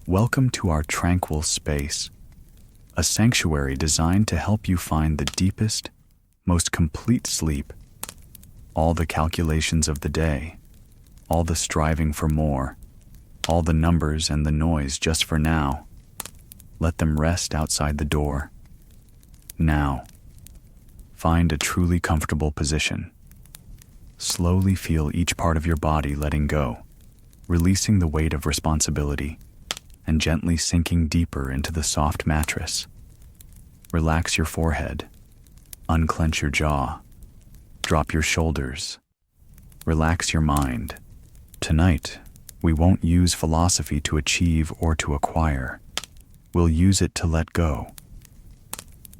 Welcome to our tranquil space, a sanctuary designed to help you find the deepest, most complete sleep. All the calculations of the day, all the striving for more, all the numbers and the noise just for now, let them rest outside the door. Now, find a truly comfortable position. Slowly feel each part of your body letting go, releasing the weight of responsibility, and gently sinking deeper into the soft mattress. Relax your forehead, unclench your jaw, drop your shoulders, relax your mind. Tonight, we won't use philosophy to achieve or to acquire. We'll use it to let go.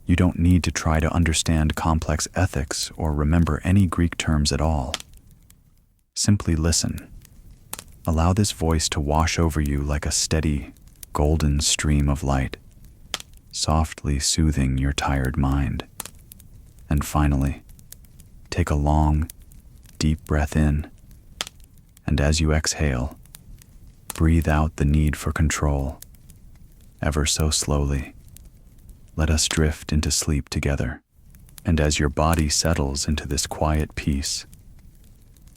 You don't need to try to understand complex ethics or remember any Greek terms at all. Simply listen. Allow this voice to wash over you like a steady, golden stream of light, softly soothing your tired mind. And finally, take a long, deep breath in, and as you exhale, breathe out the need for control. Ever so slowly, let us drift into sleep together. And as your body settles into this quiet peace,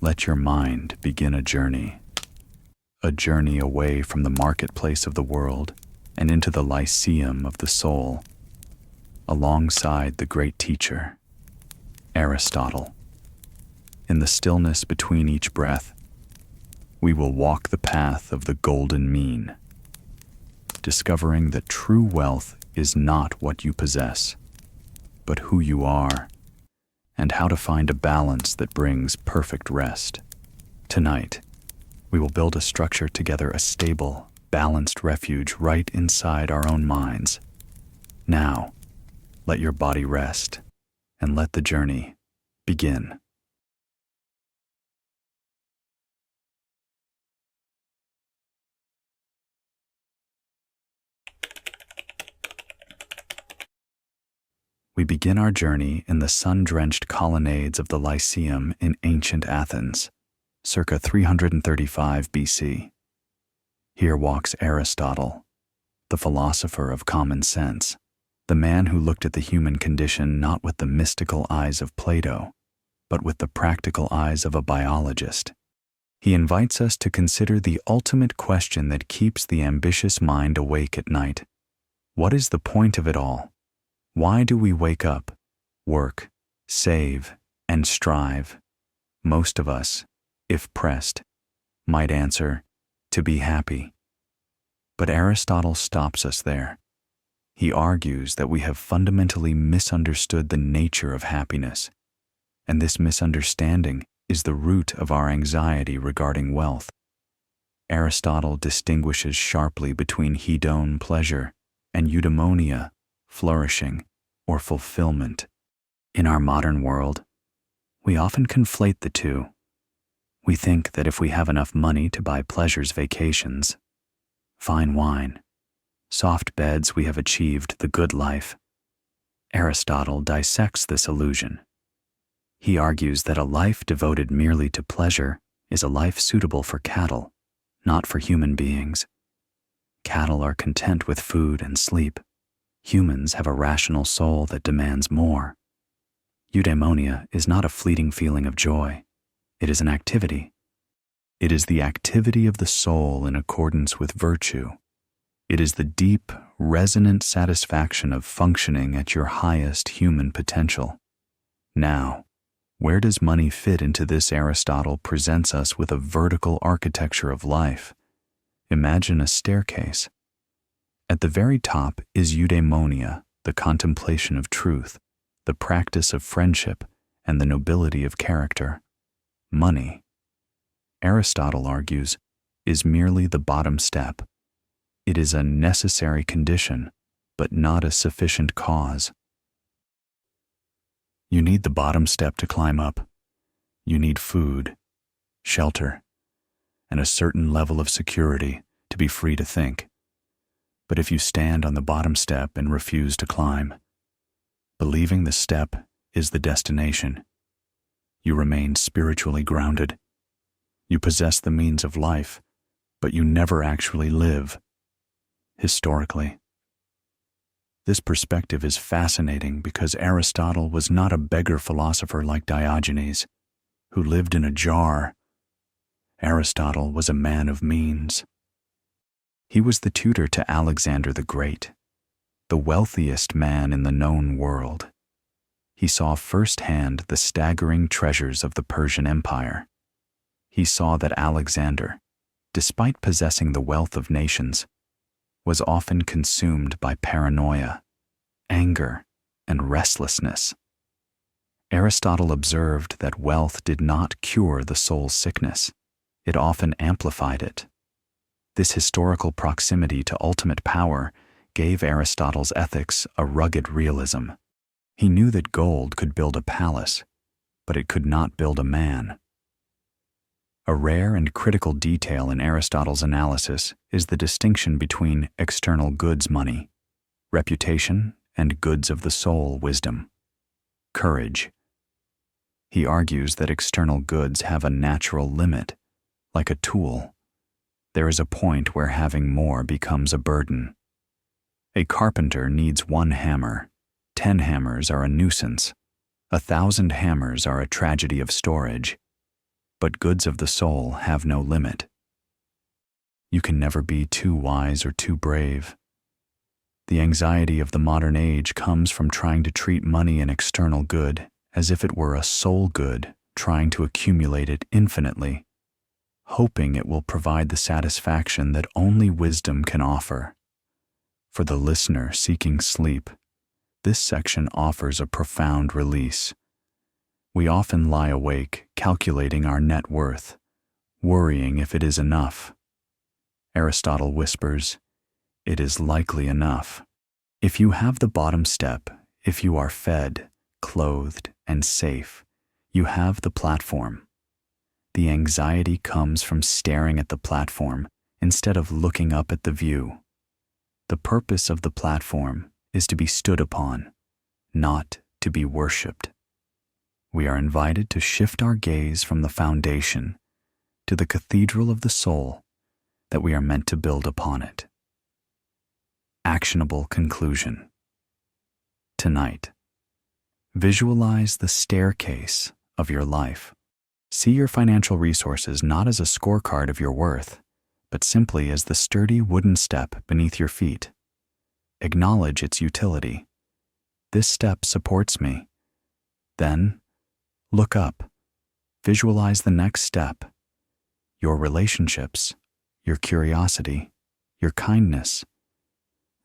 let your mind begin a journey away from the marketplace of the world and into the Lyceum of the soul, alongside the great teacher, Aristotle. In the stillness between each breath, we will walk the path of the golden mean, discovering that true wealth is not what you possess, but who you are, and how to find a balance that brings perfect rest. Tonight, we will build a structure together, a stable, balanced refuge right inside our own minds. Now, let your body rest, and let the journey begin. We begin our journey in the sun-drenched colonnades of the Lyceum in ancient Athens, circa 335 BC. Here walks Aristotle, the philosopher of common sense, the man who looked at the human condition not with the mystical eyes of Plato, but with the practical eyes of a biologist. He invites us to consider the ultimate question that keeps the ambitious mind awake at night. What is the point of it all? Why do we wake up, work, save, and strive? Most of us, if pressed, might answer, to be happy. But Aristotle stops us there. He argues that we have fundamentally misunderstood the nature of happiness, and this misunderstanding is the root of our anxiety regarding wealth. Aristotle distinguishes sharply between hedon, pleasure, and eudaimonia, flourishing, or fulfillment. In our modern world, we often conflate the two. We think that if we have enough money to buy pleasures, vacations, fine wine, soft beds, we have achieved the good life. Aristotle dissects this illusion. He argues that a life devoted merely to pleasure is a life suitable for cattle, not for human beings. Cattle are content with food and sleep. Humans have a rational soul that demands more. Eudaimonia is not a fleeting feeling of joy. It is an activity. It is the activity of the soul in accordance with virtue. It is the deep, resonant satisfaction of functioning at your highest human potential. Now, where does money fit into this? Aristotle presents us with a vertical architecture of life. Imagine a staircase. At the very top is eudaimonia, the contemplation of truth, the practice of friendship, and the nobility of character. Money, Aristotle argues, is merely the bottom step. It is a necessary condition, but not a sufficient cause. You need the bottom step to climb up. You need food, shelter, and a certain level of security to be free to think. But if you stand on the bottom step and refuse to climb, believing the step is the destination, you remain spiritually grounded. You possess the means of life, but you never actually live. historically. This perspective is fascinating because Aristotle was not a beggar philosopher like Diogenes, who lived in a jar. Aristotle was a man of means. He was the tutor to Alexander the Great, the wealthiest man in the known world. He saw firsthand the staggering treasures of the Persian Empire. He saw that Alexander, despite possessing the wealth of nations, was often consumed by paranoia, anger, and restlessness. Aristotle observed that wealth did not cure the soul's sickness. It often amplified it. This historical proximity to ultimate power gave Aristotle's ethics a rugged realism. He knew that gold could build a palace, but it could not build a man. A rare and critical detail in Aristotle's analysis is the distinction between external goods money, reputation, and goods of the soul wisdom, courage. He argues that external goods have a natural limit, like a tool. There is a point where having more becomes a burden. A carpenter needs 1 hammer. 10 hammers are a nuisance. 1,000 hammers are a tragedy of storage. But goods of the soul have no limit. You can never be too wise or too brave. The anxiety of the modern age comes from trying to treat money, an external good, as if it were a soul good, trying to accumulate it infinitely, hoping it will provide the satisfaction that only wisdom can offer. For the listener seeking sleep, this section offers a profound release. We often lie awake, calculating our net worth, worrying if it is enough. Aristotle whispers, "It is likely enough. If you have the bottom step, if you are fed, clothed, and safe, you have the platform. The anxiety comes from staring at the platform instead of looking up at the view. The purpose of the platform is to be stood upon, not to be worshipped. We are invited to shift our gaze from the foundation to the cathedral of the soul that we are meant to build upon it." Actionable conclusion. Tonight, visualize the staircase of your life. See your financial resources not as a scorecard of your worth, but simply as the sturdy wooden step beneath your feet. Acknowledge its utility. This step supports me. Then, look up. Visualize the next step. Your relationships, your curiosity, your kindness.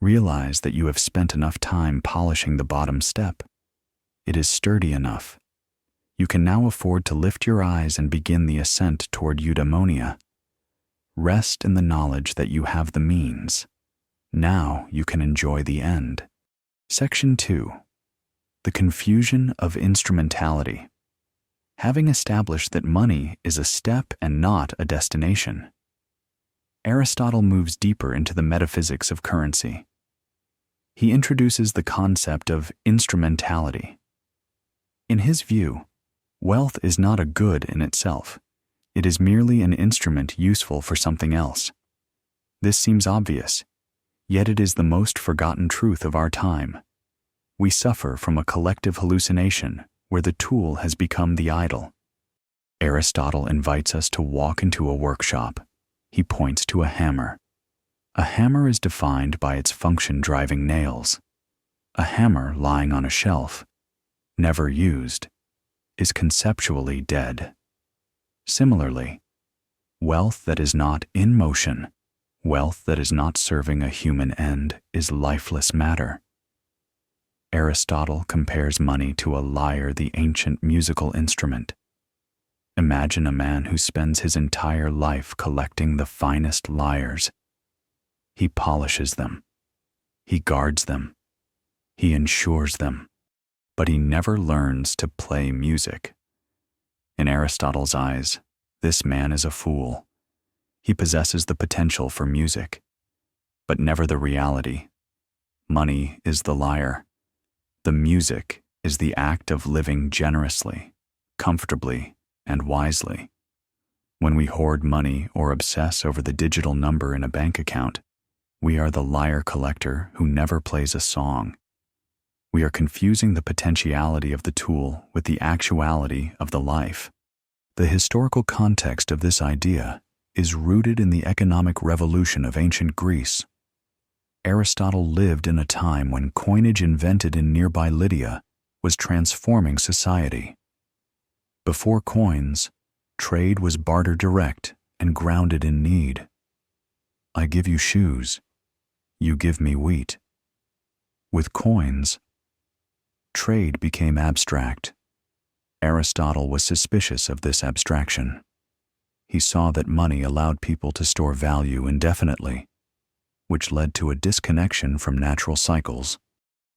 Realize that you have spent enough time polishing the bottom step. It is sturdy enough. You can now afford to lift your eyes and begin the ascent toward Eudaimonia. Rest in the knowledge that you have the means. Now you can enjoy the end. Section 2. The confusion of instrumentality. Having established that money is a step and not a destination, Aristotle moves deeper into the metaphysics of currency. He introduces the concept of instrumentality. In his view, wealth is not a good in itself. It is merely an instrument useful for something else. This seems obvious, yet it is the most forgotten truth of our time. We suffer from a collective hallucination where the tool has become the idol. Aristotle invites us to walk into a workshop. He points to a hammer. A hammer is defined by its function driving nails. A hammer lying on a shelf, never used, is conceptually dead. Similarly, wealth that is not in motion, wealth that is not serving a human end, is lifeless matter. Aristotle compares money to a lyre, the ancient musical instrument. Imagine a man who spends his entire life collecting the finest lyres. He polishes them. He guards them. He ensures them. But he never learns to play music. In Aristotle's eyes, this man is a fool. He possesses the potential for music, but never the reality. Money is the lyre. The music is the act of living generously, comfortably, and wisely. When we hoard money or obsess over the digital number in a bank account, We are the lyre collector who never plays a song. We are confusing the potentiality of the tool with the actuality of the life. The historical context of this idea is rooted in the economic revolution of ancient Greece. Aristotle lived in a time when coinage invented in nearby Lydia was transforming society. Before coins, trade was barter direct and grounded in need. I give you shoes, you give me wheat. With coins, trade became abstract. Aristotle was suspicious of this abstraction. He saw that money allowed people to store value indefinitely, which led to a disconnection from natural cycles.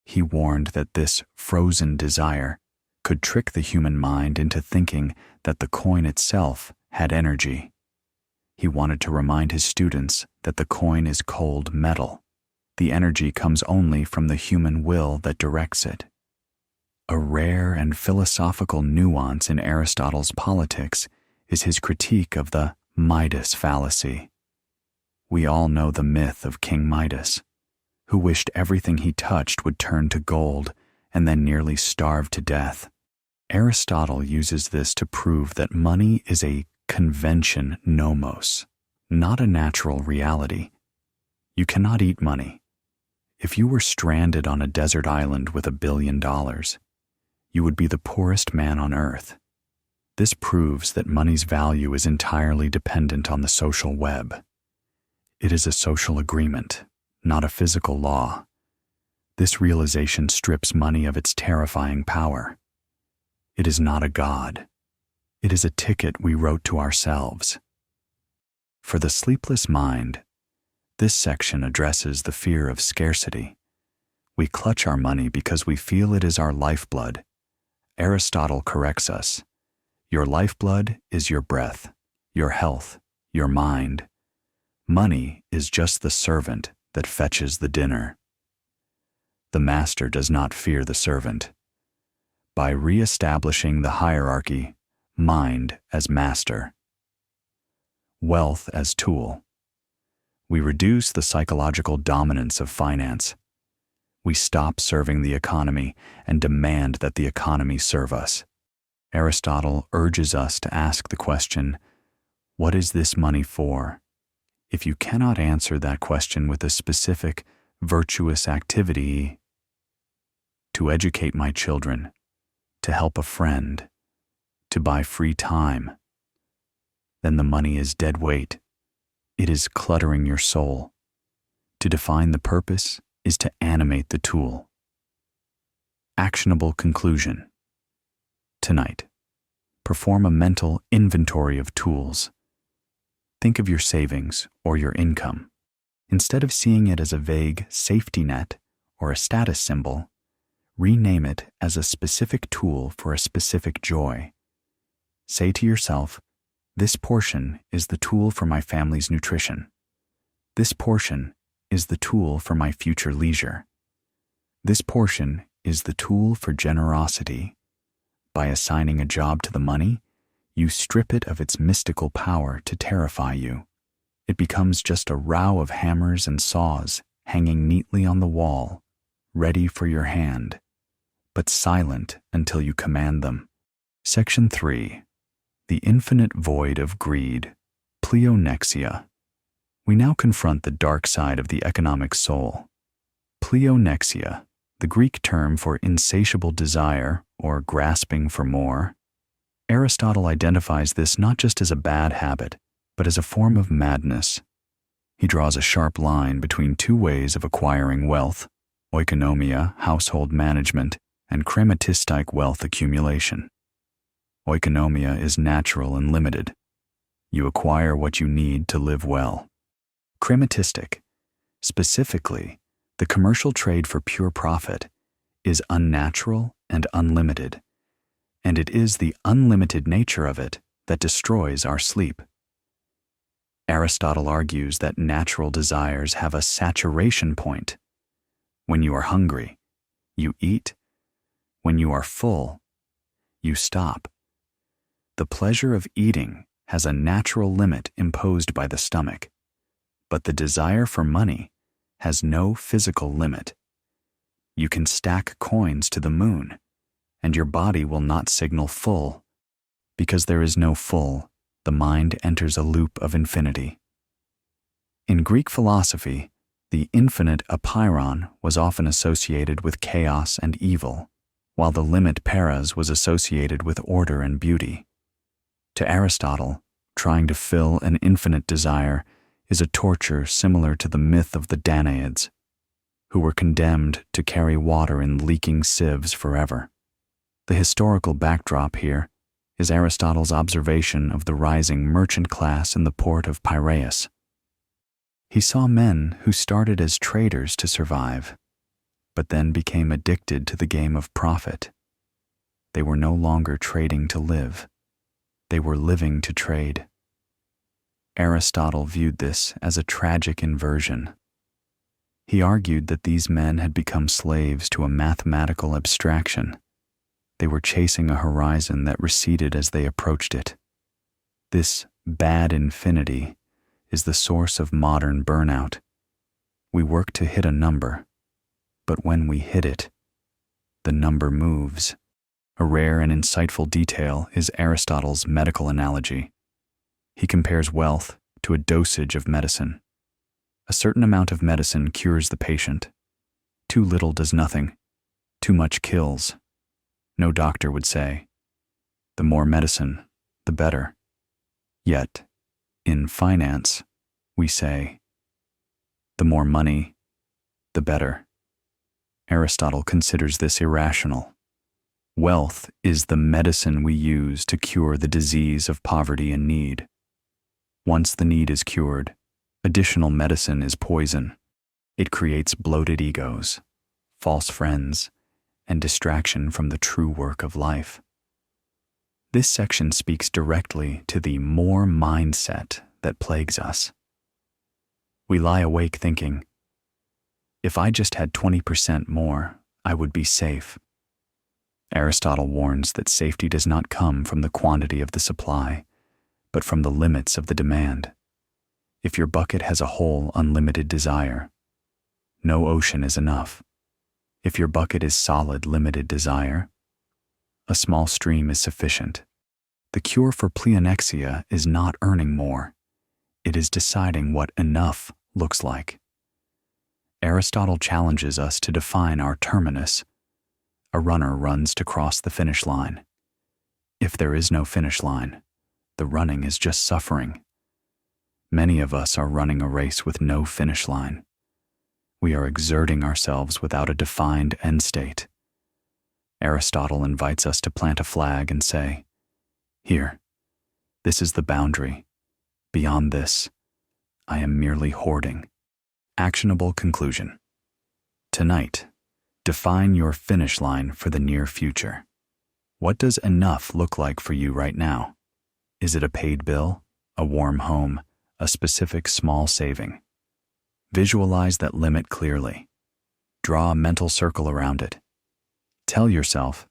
He warned that this frozen desire could trick the human mind into thinking that the coin itself had energy. He wanted to remind his students that the coin is cold metal. The energy comes only from the human will that directs it. A rare and philosophical nuance in Aristotle's politics is his critique of the Midas fallacy. We all know the myth of King Midas, who wished everything he touched would turn to gold and then nearly starved to death. Aristotle uses this to prove that money is a convention nomos, not a natural reality. You cannot eat money. If you were stranded on a desert island with $1 billion, you would be the poorest man on earth. This proves that money's value is entirely dependent on the social web. It is a social agreement, not a physical law. This realization strips money of its terrifying power. It is not a god. It is a ticket we wrote to ourselves. For the sleepless mind, this section addresses the fear of scarcity. We clutch our money because we feel it is our lifeblood. Aristotle corrects us. Your lifeblood is your breath, your health, your mind. Money is just the servant that fetches the dinner. The master does not fear the servant. By re-establishing the hierarchy, mind as master, wealth as tool, we reduce the psychological dominance of finance. We stop serving the economy and demand that the economy serve us. Aristotle urges us to ask the question, what is this money for? If you cannot answer that question with a specific, virtuous activity, to educate my children, to help a friend, to buy free time, then the money is dead weight. It is cluttering your soul. To define the purpose is to animate the tool. Actionable conclusion. Tonight, perform a mental inventory of tools. Think of your savings or your income. Instead of seeing it as a vague safety net or a status symbol, rename it as a specific tool for a specific joy. Say to yourself, this portion is the tool for my family's nutrition. This portion is the tool for my future leisure. This portion is the tool for generosity. By assigning a job to the money, you strip it of its mystical power to terrify you. It becomes just a row of hammers and saws hanging neatly on the wall, ready for your hand, but silent until you command them. Section 3. The infinite void of greed, pleonexia. We now confront the dark side of the economic soul. Pleonexia, the Greek term for insatiable desire or grasping for more. Aristotle identifies this not just as a bad habit, but as a form of madness. He draws a sharp line between two ways of acquiring wealth: oikonomia, household management, and crematistic wealth accumulation. Oikonomia is natural and limited. You acquire what you need to live well. Crematistic, specifically, the commercial trade for pure profit, is unnatural and unlimited, and it is the unlimited nature of it that destroys our sleep. Aristotle argues that natural desires have a saturation point. When you are hungry, you eat. When you are full, you stop. The pleasure of eating has a natural limit imposed by the stomach, but the desire for money has no physical limit. You can stack coins to the moon, and your body will not signal full. Because there is no full, the mind enters a loop of infinity. In Greek philosophy, the infinite apeiron was often associated with chaos and evil, while the limit paras was associated with order and beauty. To Aristotle, trying to fill an infinite desire is a torture similar to the myth of the Danaids, who were condemned to carry water in leaking sieves forever. The historical backdrop here is Aristotle's observation of the rising merchant class in the port of Piraeus. He saw men who started as traders to survive, but then became addicted to the game of profit. They were no longer trading to live. They were living to trade. Aristotle viewed this as a tragic inversion. He argued that these men had become slaves to a mathematical abstraction. They were chasing a horizon that receded as they approached it. This bad infinity is the source of modern burnout. We work to hit a number, but when we hit it, the number moves. A rare and insightful detail is Aristotle's medical analogy. He compares wealth to a dosage of medicine. A certain amount of medicine cures the patient. Too little does nothing. Too much kills. No doctor would say, the more medicine, the better. Yet, in finance, we say, the more money, the better. Aristotle considers this irrational. Wealth is the medicine we use to cure the disease of poverty and need. Once the need is cured, additional medicine is poison. It creates bloated egos, false friends, and distraction from the true work of life. This section speaks directly to the more mindset that plagues us. We lie awake thinking, if I just had 20% more, I would be safe. Aristotle warns that safety does not come from the quantity of the supply, but from the limits of the demand. If your bucket has a whole unlimited desire, no ocean is enough. If your bucket is solid limited desire, a small stream is sufficient. The cure for pleonexia is not earning more. It is deciding what enough looks like. Aristotle challenges us to define our terminus. A runner runs to cross the finish line. If there is no finish line, the running is just suffering. Many of us are running a race with no finish line. We are exerting ourselves without a defined end state. Aristotle invites us to plant a flag and say, here, this is the boundary. Beyond this, I am merely hoarding. Actionable conclusion. Tonight, define your finish line for the near future. What does enough look like for you right now? Is it a paid bill, a warm home, a specific small saving? Visualize that limit clearly. Draw a mental circle around it. Tell yourself,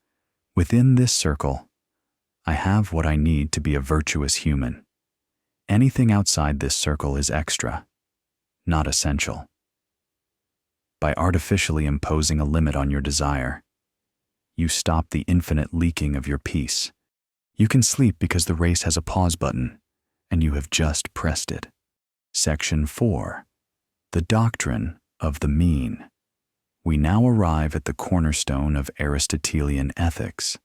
within this circle, I have what I need to be a virtuous human. Anything outside this circle is extra, not essential. By artificially imposing a limit on your desire, you stop the infinite leaking of your peace. You can sleep because the race has a pause button, and you have just pressed it. Section 4. The doctrine of the mean. We now arrive at the cornerstone of Aristotelian ethics,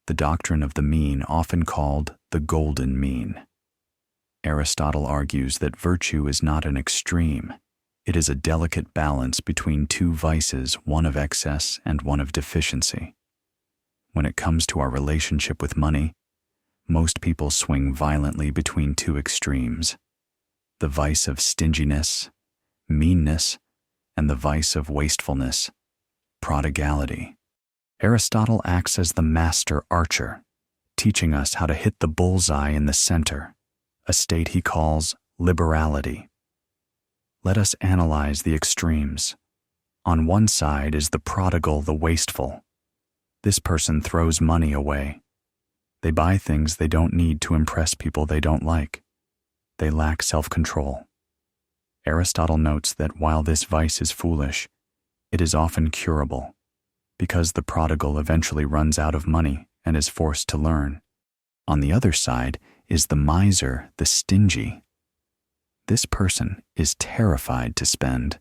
the doctrine of the mean, often called the golden mean. Aristotle argues that virtue is not an extreme. It is a delicate balance between two vices, one of excess and one of deficiency. When it comes to our relationship with money, most people swing violently between two extremes: the vice of stinginess, meanness, and the vice of wastefulness, prodigality. Aristotle acts as the master archer, teaching us how to hit the bullseye in the center, a state he calls liberality. Let us analyze the extremes. On one side is the prodigal, the wasteful. This person throws money away. They buy things they don't need to impress people they don't like. They lack self-control. Aristotle notes that while this vice is foolish, it is often curable, because the prodigal eventually runs out of money and is forced to learn. On the other side is the miser, the stingy. This person is terrified to spend.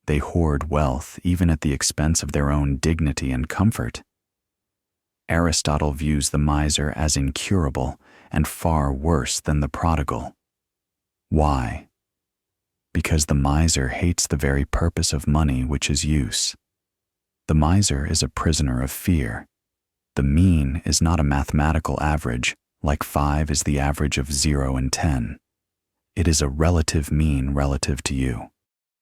They hoard wealth even at the expense of their own dignity and comfort. Aristotle views the miser as incurable and far worse than the prodigal. Why? Because the miser hates the very purpose of money, which is use. The miser is a prisoner of fear. The mean is not a mathematical average, like 5 is the average of 0 and 10. It is a relative mean relative to you.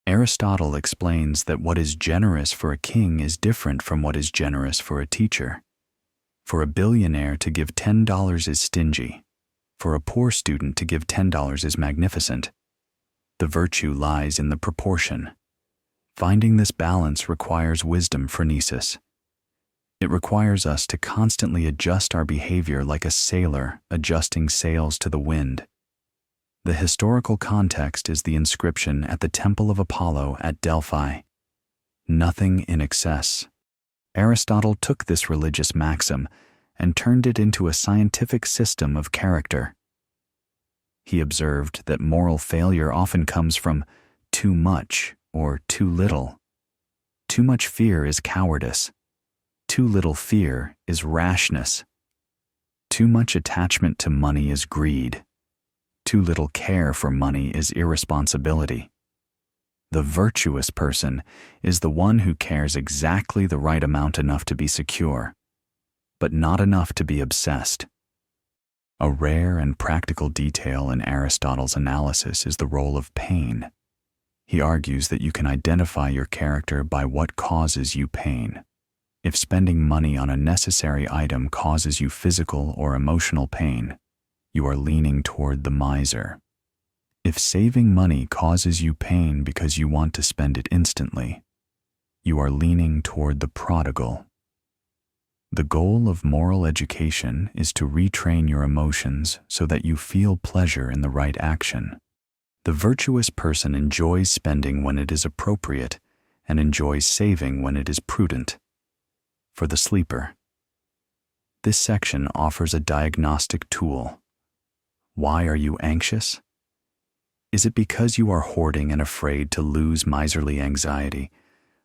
Aristotle explains that what is generous for a king is different from what is generous for a teacher. For a billionaire to give $10 is stingy. For a poor student to give $10 is magnificent. The virtue lies in the proportion. Finding this balance requires wisdom, phronesis. It requires us to constantly adjust our behavior like a sailor adjusting sails to the wind. The historical context is the inscription at the Temple of Apollo at Delphi. Nothing in excess. Aristotle took this religious maxim and turned it into a scientific system of character. He observed that moral failure often comes from too much or too little. Too much fear is cowardice. Too little fear is rashness. Too much attachment to money is greed. Too little care for money is irresponsibility. The virtuous person is the one who cares exactly the right amount, enough to be secure, but not enough to be obsessed. A rare and practical detail in Aristotle's analysis is the role of pain. He argues that you can identify your character by what causes you pain. If spending money on a necessary item causes you physical or emotional pain, you are leaning toward the miser. If saving money causes you pain because you want to spend it instantly, you are leaning toward the prodigal. The goal of moral education is to retrain your emotions so that you feel pleasure in the right action. The virtuous person enjoys spending when it is appropriate and enjoys saving when it is prudent. For the sleeper, this section offers a diagnostic tool. Why are you anxious? Is it because you are hoarding and afraid to lose miserly anxiety,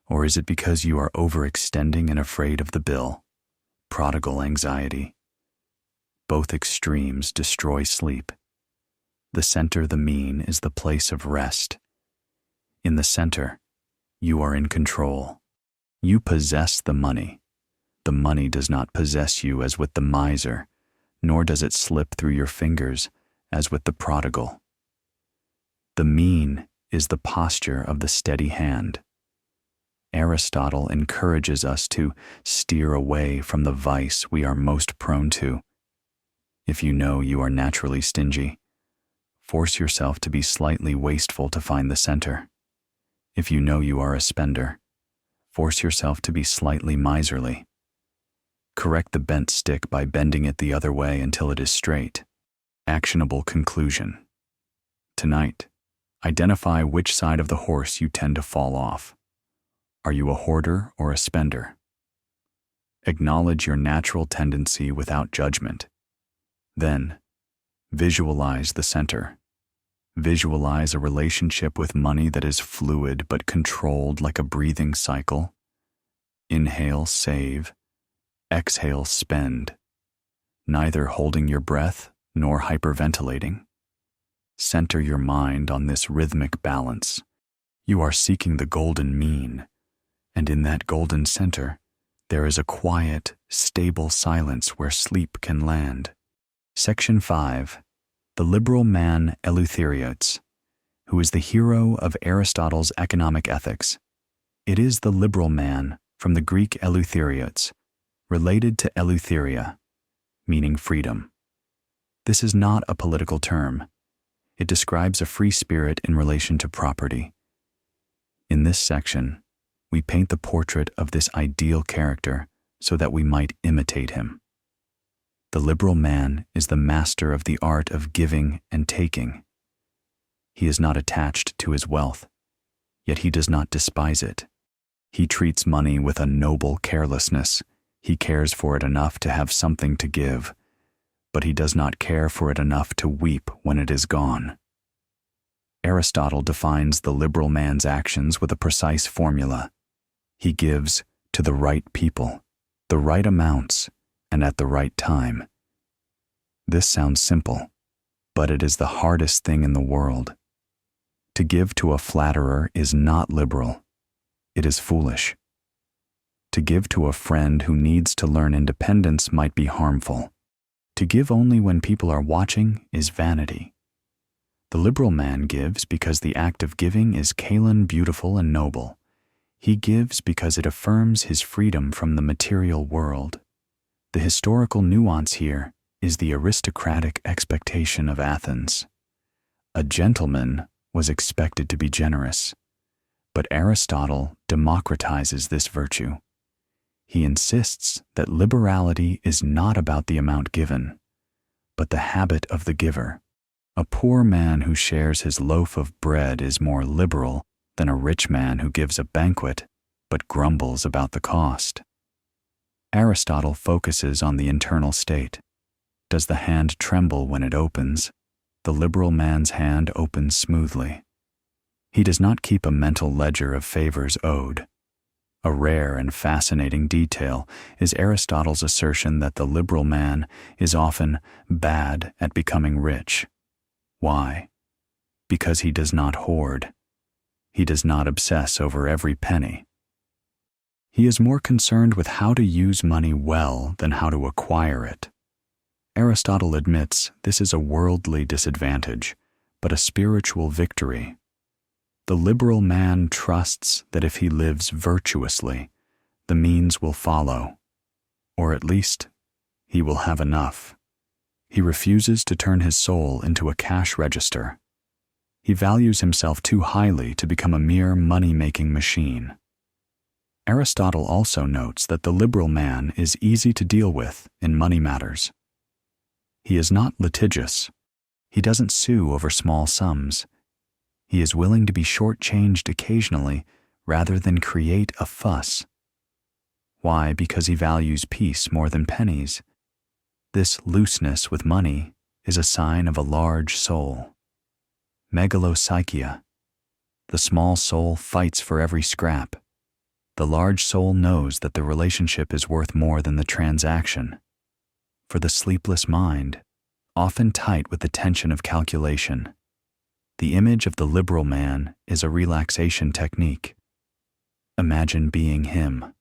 or is it because you are overextending and afraid of the bill? Prodigal anxiety. Both extremes destroy sleep. The center, the mean, is the place of rest. In the center, you are in control. You possess the money. The money does not possess you as with the miser, nor does it slip through your fingers as with the prodigal. The mean is the posture of the steady hand. Aristotle encourages us to steer away from the vice we are most prone to. If you know you are naturally stingy, force yourself to be slightly wasteful to find the center. If you know you are a spender, force yourself to be slightly miserly. Correct the bent stick by bending it the other way until it is straight. Actionable conclusion. Tonight, identify which side of the horse you tend to fall off. Are you a hoarder or a spender? Acknowledge your natural tendency without judgment. Then, visualize the center. Visualize a relationship with money that is fluid but controlled like a breathing cycle. Inhale, save. Exhale, spend. Neither holding your breath nor hyperventilating. Center your mind on this rhythmic balance. You are seeking the golden mean, and in that golden center, there is a quiet, stable silence where sleep can land. Section 5. The liberal man Eleutherios, who is the hero of Aristotle's economic ethics. It is the liberal man, from the Greek Eleutherios, related to Eleutheria, meaning freedom. This is not a political term. It describes a free spirit in relation to property. In this section, we paint the portrait of this ideal character so that we might imitate him. The liberal man is the master of the art of giving and taking. He is not attached to his wealth, yet he does not despise it. He treats money with a noble carelessness. He cares for it enough to have something to give, but he does not care for it enough to weep when it is gone. Aristotle defines the liberal man's actions with a precise formula. He gives to the right people, the right amounts, and at the right time. This sounds simple, but it is the hardest thing in the world. To give to a flatterer is not liberal. It is foolish. To give to a friend who needs to learn independence might be harmful. To give only when people are watching is vanity. The liberal man gives because the act of giving is kalan beautiful and noble. He gives because it affirms his freedom from the material world. The historical nuance here is the aristocratic expectation of Athens. A gentleman was expected to be generous, but Aristotle democratizes this virtue. He insists that liberality is not about the amount given, but the habit of the giver. A poor man who shares his loaf of bread is more liberal than a rich man who gives a banquet but grumbles about the cost. Aristotle focuses on the internal state. Does the hand tremble when it opens? The liberal man's hand opens smoothly. He does not keep a mental ledger of favors owed. A rare and fascinating detail is Aristotle's assertion that the liberal man is often bad at becoming rich. Why? Because he does not hoard. He does not obsess over every penny. He is more concerned with how to use money well than how to acquire it. Aristotle admits this is a worldly disadvantage, but a spiritual victory. The liberal man trusts that if he lives virtuously, the means will follow, or at least, he will have enough. He refuses to turn his soul into a cash register. He values himself too highly to become a mere money-making machine. Aristotle also notes that the liberal man is easy to deal with in money matters. He is not litigious. He doesn't sue over small sums. He is willing to be shortchanged occasionally rather than create a fuss. Why? Because he values peace more than pennies. This looseness with money is a sign of a large soul. Megalopsychia. The small soul fights for every scrap. The large soul knows that the relationship is worth more than the transaction. For the sleepless mind, often tight with the tension of calculation, the image of the liberal man is a relaxation technique. Imagine being him.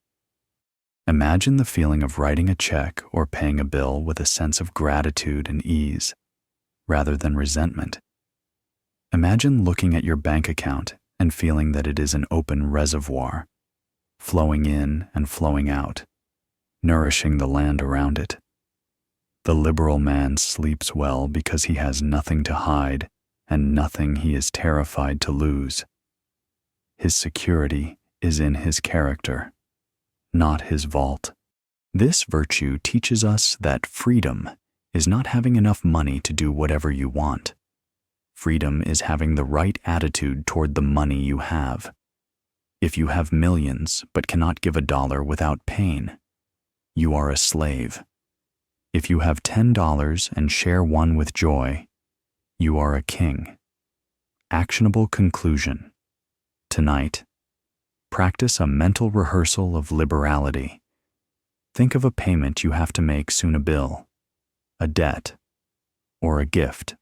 Imagine the feeling of writing a check or paying a bill with a sense of gratitude and ease, rather than resentment. Imagine looking at your bank account and feeling that it is an open reservoir, flowing in and flowing out, nourishing the land around it. The liberal man sleeps well because he has nothing to hide and nothing he is terrified to lose. His security is in his character, not his vault. This virtue teaches us that freedom is not having enough money to do whatever you want. Freedom is having the right attitude toward the money you have. If you have millions but cannot give $1 without pain, you are a slave. If you have $10 and share one with joy, you are a king. Actionable conclusion. Tonight, practice a mental rehearsal of liberality. Think of a payment you have to make soon, a bill, a debt, or a gift.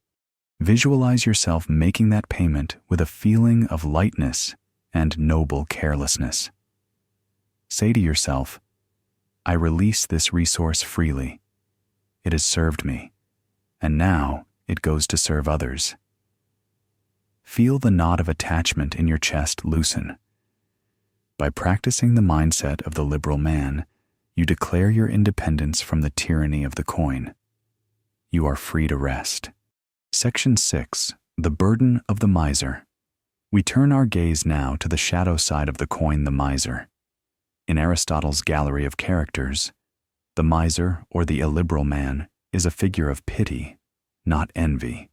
Visualize yourself making that payment with a feeling of lightness and noble carelessness. Say to yourself, I release this resource freely. It has served me, and now it goes to serve others. Feel the knot of attachment in your chest loosen. By practicing the mindset of the liberal man, you declare your independence from the tyranny of the coin. You are free to rest. Section 6. The burden of the miser. We turn our gaze now to the shadow side of the coin, the miser. In Aristotle's gallery of characters, the miser, or the illiberal man, is a figure of pity, not envy.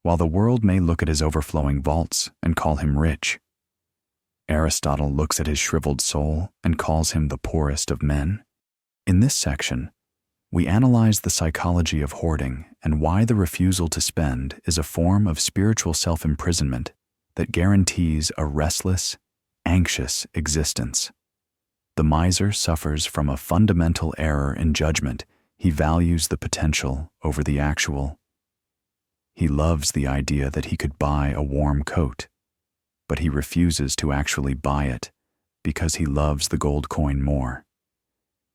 while the world may look at his overflowing vaults and call him rich. Aristotle looks at his shriveled soul and calls him the poorest of men. In this section, we analyze the psychology of hoarding and why the refusal to spend is a form of spiritual self-imprisonment that guarantees a restless, anxious existence. The miser suffers from a fundamental error in judgment. He values the potential over the actual. He loves the idea that he could buy a warm coat, but he refuses to actually buy it because he loves the gold coin more.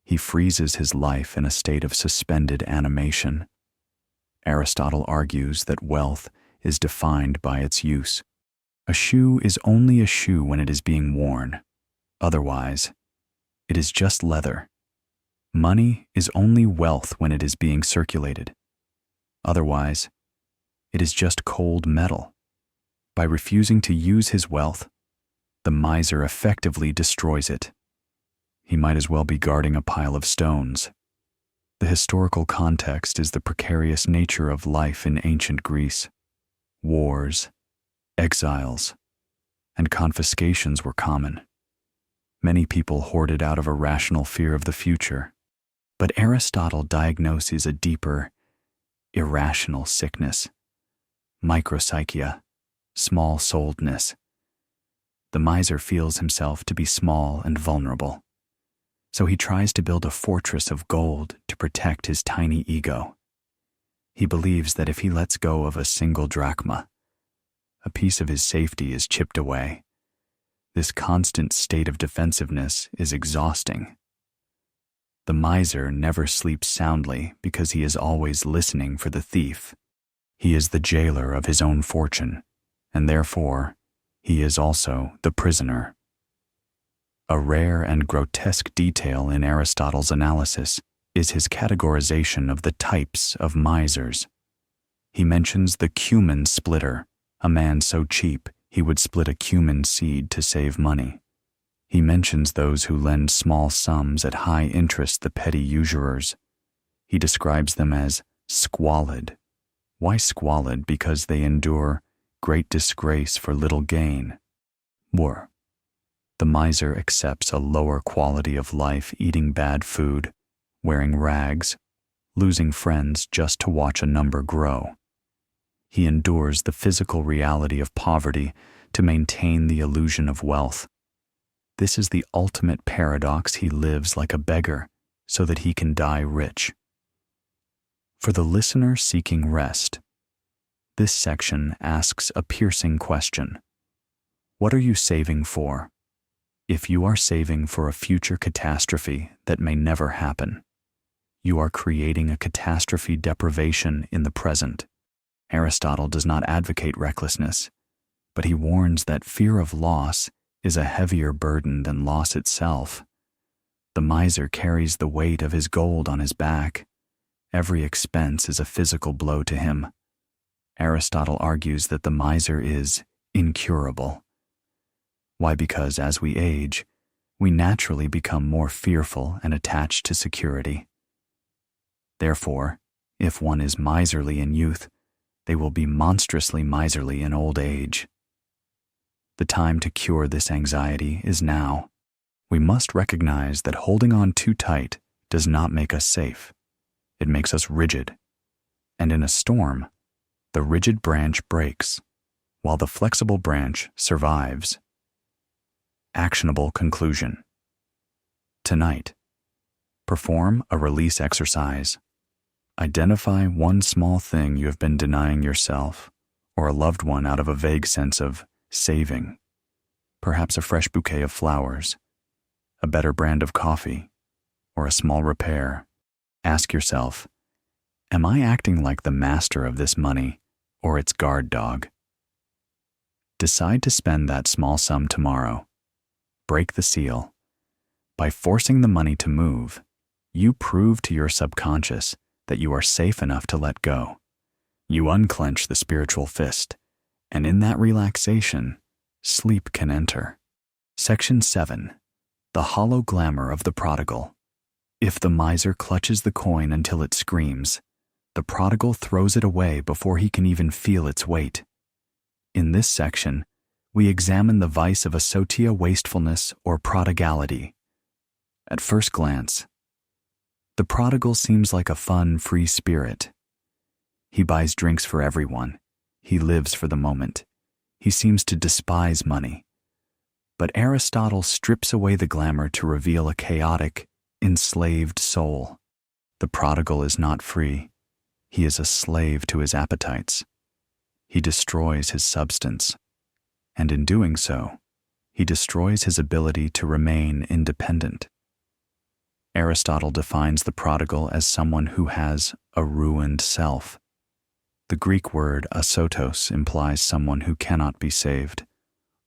He freezes his life in a state of suspended animation. Aristotle argues that wealth is defined by its use. A shoe is only a shoe when it is being worn. Otherwise, it is just leather. Money is only wealth when it is being circulated. Otherwise, it is just cold metal. By refusing to use his wealth, the miser effectively destroys it. He might as well be guarding a pile of stones. The historical context is the precarious nature of life in ancient Greece. Wars, exiles, and confiscations were common. Many people hoarded out of a rational fear of the future. But Aristotle diagnoses a deeper, irrational sickness, micropsychia, small-souledness. The miser feels himself to be small and vulnerable, so he tries to build a fortress of gold to protect his tiny ego. He believes that if he lets go of a single drachma, a piece of his safety is chipped away. This constant state of defensiveness is exhausting. The miser never sleeps soundly because he is always listening for the thief. He is the jailer of his own fortune, and therefore, he is also the prisoner. A rare and grotesque detail in Aristotle's analysis is his categorization of the types of misers. He mentions the cumin splitter, a man so cheap he would split a cumin seed to save money. He mentions those who lend small sums at high interest, the petty usurers. He describes them as squalid. Why squalid? Because they endure great disgrace for little gain. War. The miser accepts a lower quality of life, eating bad food, wearing rags, losing friends just to watch a number grow. He endures the physical reality of poverty to maintain the illusion of wealth. This is the ultimate paradox. He lives like a beggar so that he can die rich. For the listener seeking rest, this section asks a piercing question. What are you saving for? If you are saving for a future catastrophe that may never happen, you are creating a catastrophe deprivation in the present. Aristotle does not advocate recklessness, but he warns that fear of loss is a heavier burden than loss itself. The miser carries the weight of his gold on his back. Every expense is a physical blow to him. Aristotle argues that the miser is incurable. Why? Because as we age, we naturally become more fearful and attached to security. Therefore, if one is miserly in youth, they will be monstrously miserly in old age. The time to cure this anxiety is now. We must recognize that holding on too tight does not make us safe. It makes us rigid. And in a storm, the rigid branch breaks, while the flexible branch survives. Actionable conclusion. Tonight, perform a release exercise. Identify one small thing you have been denying yourself or a loved one out of a vague sense of saving. Perhaps a fresh bouquet of flowers, a better brand of coffee, or a small repair. Ask yourself, am I acting like the master of this money or its guard dog? Decide to spend that small sum tomorrow. Break the seal. By forcing the money to move, you prove to your subconscious that you are safe enough to let go. You unclench the spiritual fist, and in that relaxation, sleep can enter. Section 7. The hollow glamour of the prodigal. If the miser clutches the coin until it screams, The prodigal throws it away before he can even feel its weight. In this section, we examine the vice of asotia, wastefulness, or prodigality. At first glance, the prodigal seems like a fun, free spirit. He buys drinks for everyone. He lives for the moment. He seems to despise money. But Aristotle strips away the glamour to reveal a chaotic, enslaved soul. The prodigal is not free. He is a slave to his appetites. He destroys his substance, and in doing so, he destroys his ability to remain independent. Aristotle defines the prodigal as someone who has a ruined self. The Greek word asotos implies someone who cannot be saved,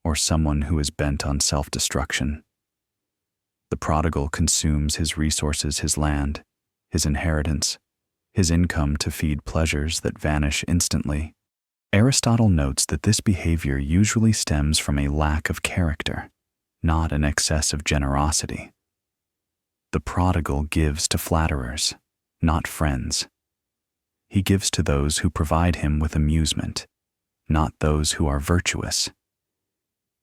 or someone who is bent on self-destruction. The prodigal consumes his resources, his land, his inheritance, his income to feed pleasures that vanish instantly. Aristotle notes that this behavior usually stems from a lack of character, not an excess of generosity. The prodigal gives to flatterers, not friends. He gives to those who provide him with amusement, not those who are virtuous.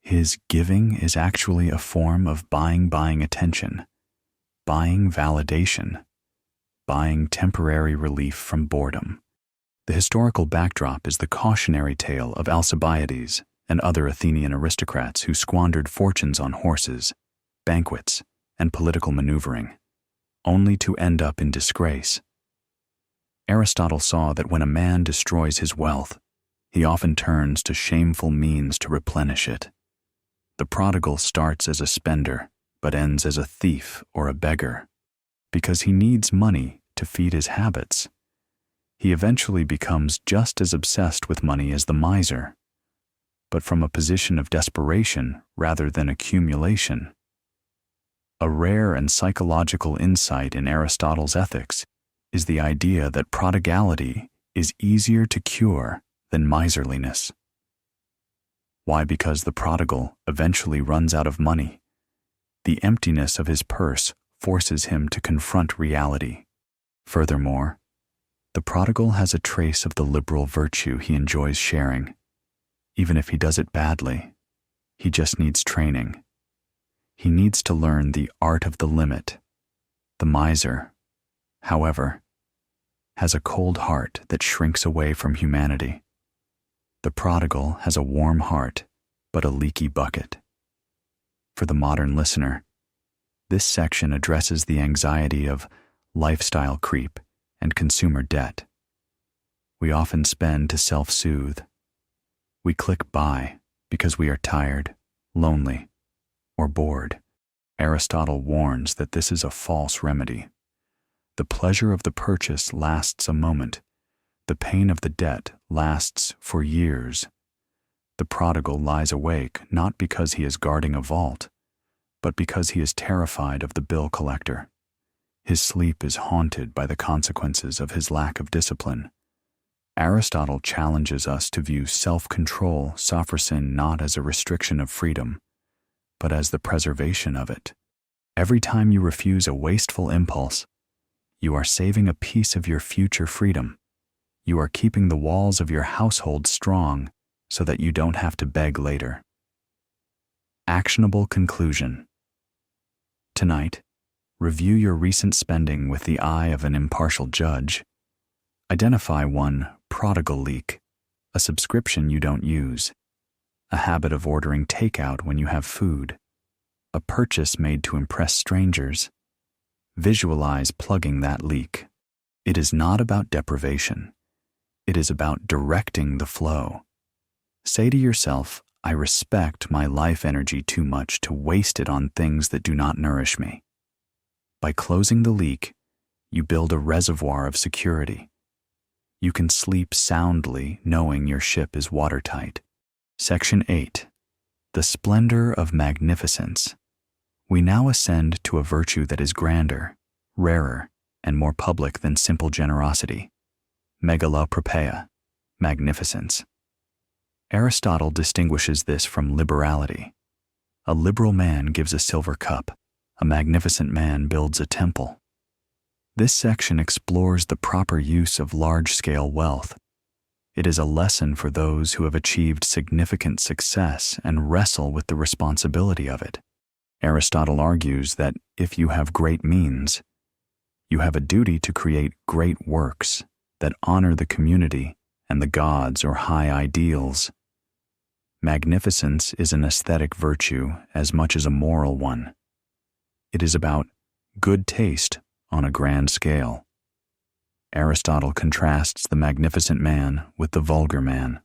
His giving is actually a form of buying attention, buying validation, buying temporary relief from boredom. The historical backdrop is the cautionary tale of Alcibiades and other Athenian aristocrats who squandered fortunes on horses, banquets, and political maneuvering, only to end up in disgrace. Aristotle saw that when a man destroys his wealth, he often turns to shameful means to replenish it. The prodigal starts as a spender, but ends as a thief or a beggar. Because he needs money to feed his habits, he eventually becomes just as obsessed with money as the miser, but from a position of desperation rather than accumulation. A rare and psychological insight in Aristotle's ethics is the idea that prodigality is easier to cure than miserliness. Why? Because the prodigal eventually runs out of money. The emptiness of his purse forces him to confront reality. Furthermore, the prodigal has a trace of the liberal virtue he enjoys sharing. Even if he does it badly, he just needs training. He needs to learn the art of the limit. The miser, however, has a cold heart that shrinks away from humanity. The prodigal has a warm heart, but a leaky bucket. For the modern listener, this section addresses the anxiety of lifestyle creep and consumer debt. We often spend to self-soothe. We click buy because we are tired, lonely, or bored. Aristotle warns that this is a false remedy. The pleasure of the purchase lasts a moment. The pain of the debt lasts for years. The prodigal lies awake not because he is guarding a vault, but because he is terrified of the bill collector. His sleep is haunted by the consequences of his lack of discipline. Aristotle challenges us to view self-control, sophrosin, not as a restriction of freedom, but as the preservation of it. Every time you refuse a wasteful impulse, you are saving a piece of your future freedom. You are keeping the walls of your household strong so that you don't have to beg later. Actionable conclusion. Tonight, review your recent spending with the eye of an impartial judge. Identify one prodigal leak, a subscription you don't use, a habit of ordering takeout when you have food, a purchase made to impress strangers. Visualize plugging that leak. It is not about deprivation. It is about directing the flow. Say to yourself, I respect my life energy too much to waste it on things that do not nourish me. By closing the leak, you build a reservoir of security. You can sleep soundly knowing your ship is watertight. Section 8. The Splendor of Magnificence. We now ascend to a virtue that is grander, rarer, and more public than simple generosity. Megalopropeia, magnificence. Aristotle distinguishes this from liberality. A liberal man gives a silver cup. A magnificent man builds a temple. This section explores the proper use of large-scale wealth. It is a lesson for those who have achieved significant success and wrestle with the responsibility of it. Aristotle argues that if you have great means, you have a duty to create great works that honor the community and the gods or high ideals. Magnificence is an aesthetic virtue as much as a moral one. It is about good taste on a grand scale. Aristotle contrasts the magnificent man with the vulgar man.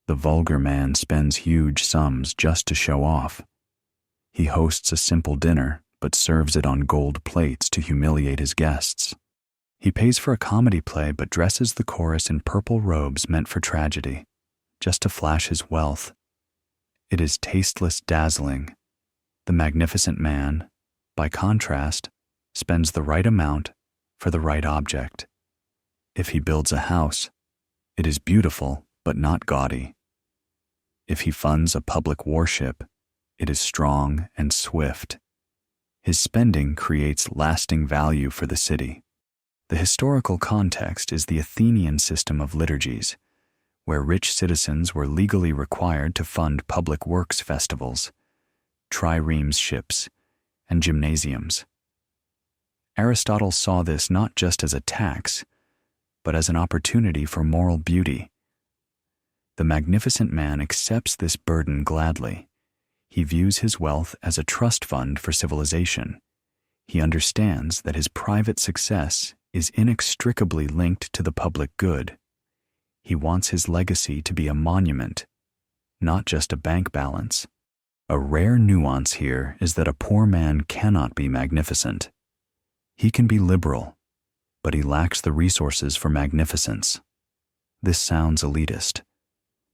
The vulgar man spends huge sums just to show off. He hosts a simple dinner, but serves it on gold plates to humiliate his guests. He pays for a comedy play, but dresses the chorus in purple robes meant for tragedy, just to flash his wealth. It is tasteless dazzling. The magnificent man, by contrast, spends the right amount for the right object. If he builds a house, it is beautiful but not gaudy. If he funds a public warship, it is strong and swift. His spending creates lasting value for the city. The historical context is the Athenian system of liturgies, where rich citizens were legally required to fund public works festivals, triremes ships, and gymnasiums. Aristotle saw this not just as a tax, but as an opportunity for moral beauty. The magnificent man accepts this burden gladly. He views his wealth as a trust fund for civilization. He understands that his private success is inextricably linked to the public good. He wants his legacy to be a monument, not just a bank balance. A rare nuance here is that a poor man cannot be magnificent. He can be liberal, but he lacks the resources for magnificence. This sounds elitist,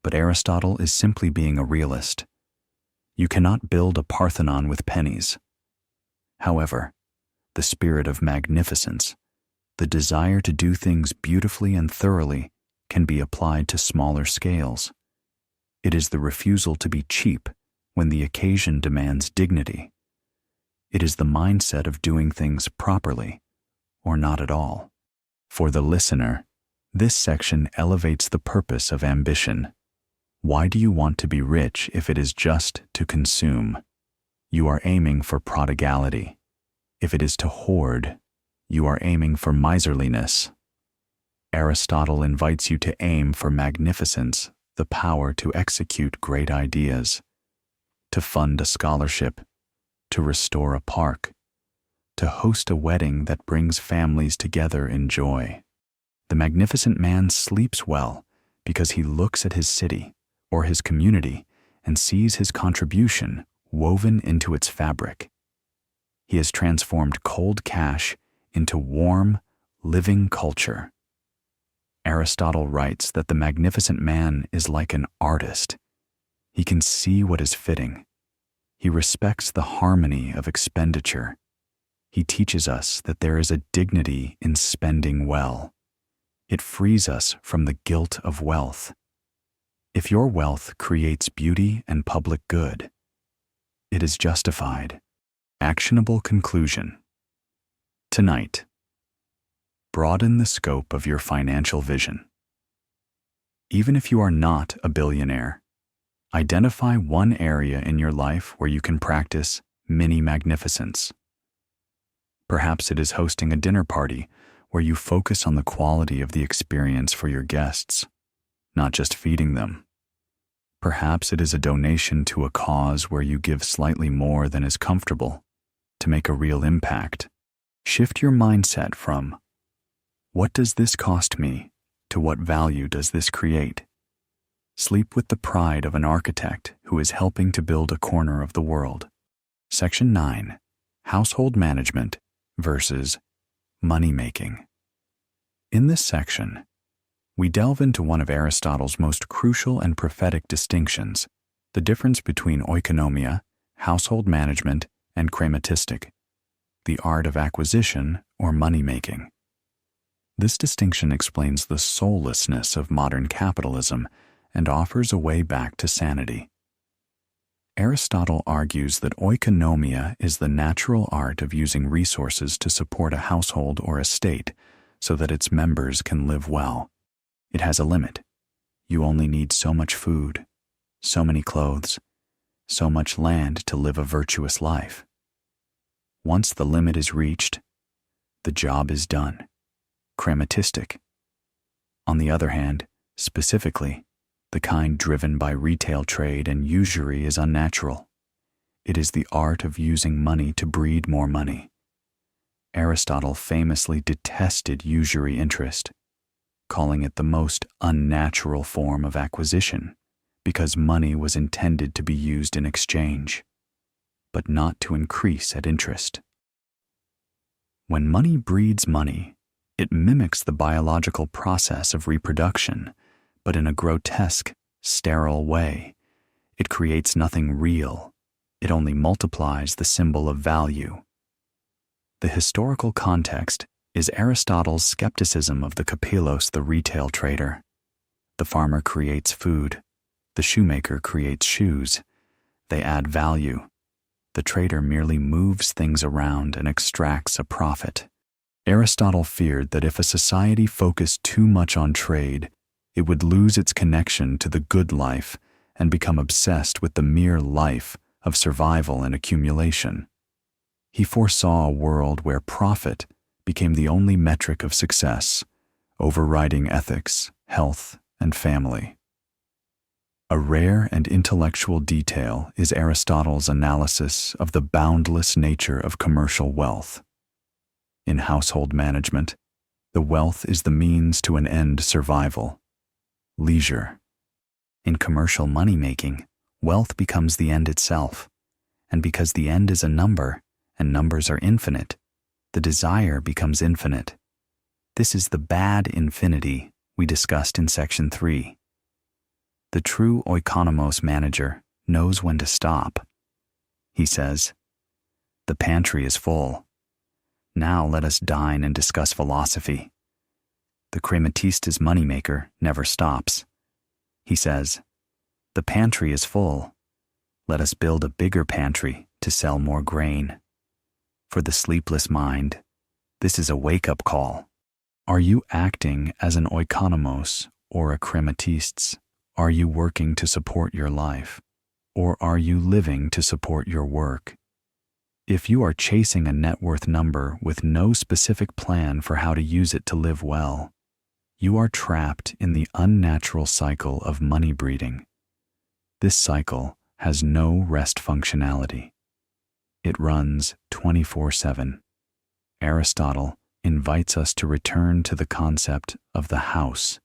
but Aristotle is simply being a realist. You cannot build a Parthenon with pennies. However, the spirit of magnificence, the desire to do things beautifully and thoroughly, can be applied to smaller scales. It is the refusal to be cheap when the occasion demands dignity. It is the mindset of doing things properly, or not at all. For the listener, this section elevates the purpose of ambition. Why do you want to be rich if it is just to consume? You are aiming for prodigality. If it is to hoard, you are aiming for miserliness. Aristotle invites you to aim for magnificence, the power to execute great ideas, to fund a scholarship, to restore a park, to host a wedding that brings families together in joy. The magnificent man sleeps well because he looks at his city or his community and sees his contribution woven into its fabric. He has transformed cold cash into warm, living culture. Aristotle writes that the magnificent man is like an artist. He can see what is fitting. He respects the harmony of expenditure. He teaches us that there is a dignity in spending well. It frees us from the guilt of wealth. If your wealth creates beauty and public good, it is justified. Actionable conclusion. Tonight, broaden the scope of your financial vision. Even if you are not a billionaire, identify one area in your life where you can practice mini magnificence. Perhaps it is hosting a dinner party where you focus on the quality of the experience for your guests, not just feeding them. Perhaps it is a donation to a cause where you give slightly more than is comfortable to make a real impact. Shift your mindset from, "What does this cost me?" to "What value does this create?" Sleep with the pride of an architect who is helping to build a corner of the world. Section 9. Household management versus money-making. In this section, we delve into one of Aristotle's most crucial and prophetic distinctions, the difference between oikonomia, household management, and crematistic, the art of acquisition or money-making. This distinction explains the soullessness of modern capitalism and offers a way back to sanity. Aristotle argues that oikonomia is the natural art of using resources to support a household or a state so that its members can live well. It has a limit. You only need so much food, so many clothes, so much land to live a virtuous life. Once the limit is reached, the job is done. Crematistic. On the other hand, specifically, the kind driven by retail trade and usury is unnatural. It is the art of using money to breed more money. Aristotle famously detested usury interest, calling it the most unnatural form of acquisition because money was intended to be used in exchange, but not to increase at interest. When money breeds money, it mimics the biological process of reproduction, but in a grotesque, sterile way. It creates nothing real. It only multiplies the symbol of value. The historical context is Aristotle's skepticism of the kapelos, the retail trader. The farmer creates food. The shoemaker creates shoes. They add value. The trader merely moves things around and extracts a profit. Aristotle feared that if a society focused too much on trade, it would lose its connection to the good life and become obsessed with the mere life of survival and accumulation. He foresaw a world where profit became the only metric of success, overriding ethics, health, and family. A rare and intellectual detail is Aristotle's analysis of the boundless nature of commercial wealth. In household management, the wealth is the means to an end survival. Leisure. In commercial money-making, wealth becomes the end itself, and because the end is a number, and numbers are infinite, the desire becomes infinite. This is the bad infinity we discussed in Section 3. The true oikonomos manager knows when to stop. He says, "The pantry is full. Now let us dine and discuss philosophy." The crematista's moneymaker never stops. He says, "The pantry is full. Let us build a bigger pantry to sell more grain." For the sleepless mind, this is a wake-up call. Are you acting as an oikonomos or a crematistes? Are you working to support your life, or are you living to support your work? If you are chasing a net worth number with no specific plan for how to use it to live well, you are trapped in the unnatural cycle of money breeding. This cycle has no rest functionality. It runs 24/7. Aristotle invites us to return to the concept of the house.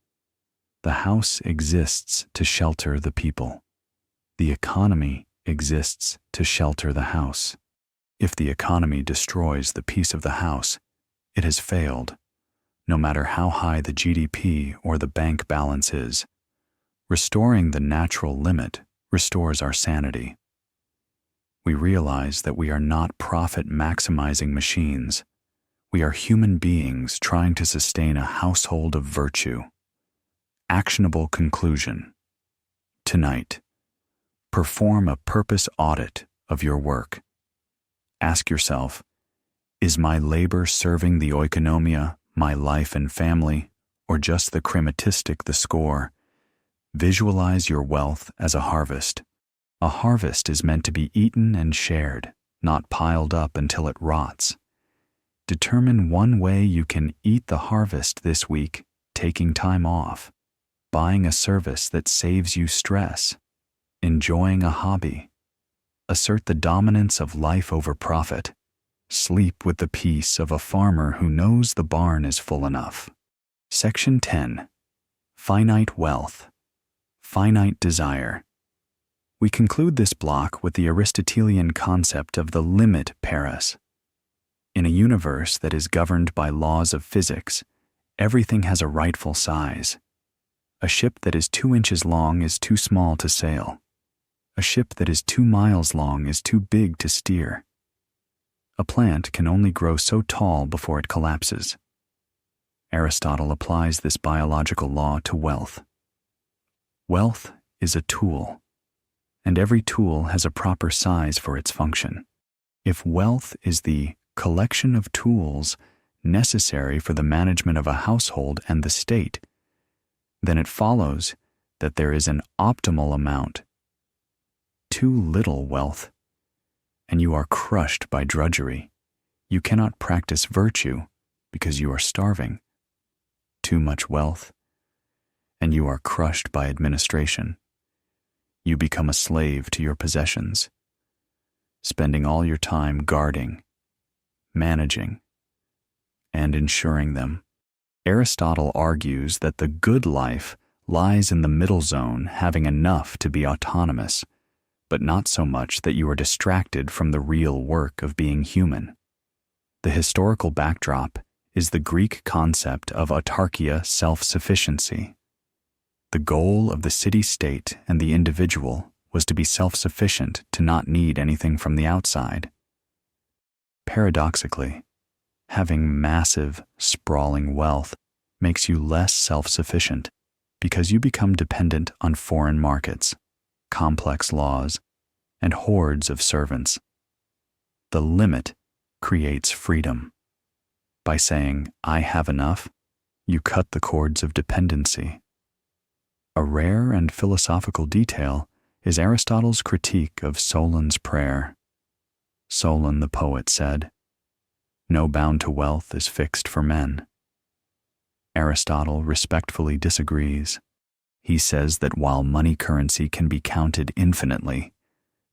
The house exists to shelter the people. The economy exists to shelter the house. If the economy destroys the peace of the house, it has failed, no matter how high the GDP or the bank balance is. Restoring the natural limit restores our sanity. We realize that we are not profit-maximizing machines. We are human beings trying to sustain a household of virtue. Actionable conclusion. Tonight, perform a purpose audit of your work. Ask yourself, is my labor serving the oikonomia, my life and family, or just the crematistic, the score? Visualize your wealth as a harvest. A harvest is meant to be eaten and shared, not piled up until it rots. Determine one way you can eat the harvest this week, taking time off, buying a service that saves you stress, enjoying a hobby. Assert the dominance of life over profit. Sleep with the peace of a farmer who knows the barn is full enough. Section 10. Finite wealth. Finite desire. We conclude this block with the Aristotelian concept of the limit paras. In a universe that is governed by laws of physics, everything has a rightful size. A ship that is 2 inches long is too small to sail. A ship that is 2 miles long is too big to steer. A plant can only grow so tall before it collapses. Aristotle applies this biological law to wealth. Wealth is a tool. and every tool has a proper size for its function. If wealth is the collection of tools necessary for the management of a household and the state, then it follows that there is an optimal amount. Too little wealth, and you are crushed by drudgery. You cannot practice virtue because you are starving. Too much wealth, and you are crushed by administration. You become a slave to your possessions, spending all your time guarding, managing, and ensuring them. Aristotle argues that the good life lies in the middle zone, having enough to be autonomous, but not so much that you are distracted from the real work of being human. The historical backdrop is the Greek concept of autarkia, self-sufficiency. The goal of the city-state and the individual was to be self-sufficient, to not need anything from the outside. Paradoxically, having massive, sprawling wealth makes you less self-sufficient because you become dependent on foreign markets, complex laws, and hordes of servants. The limit creates freedom. By saying, "I have enough," you cut the cords of dependency. A rare and philosophical detail is Aristotle's critique of Solon's prayer. Solon the poet said, "No bound to wealth is fixed for men." Aristotle respectfully disagrees. He says that while money currency can be counted infinitely,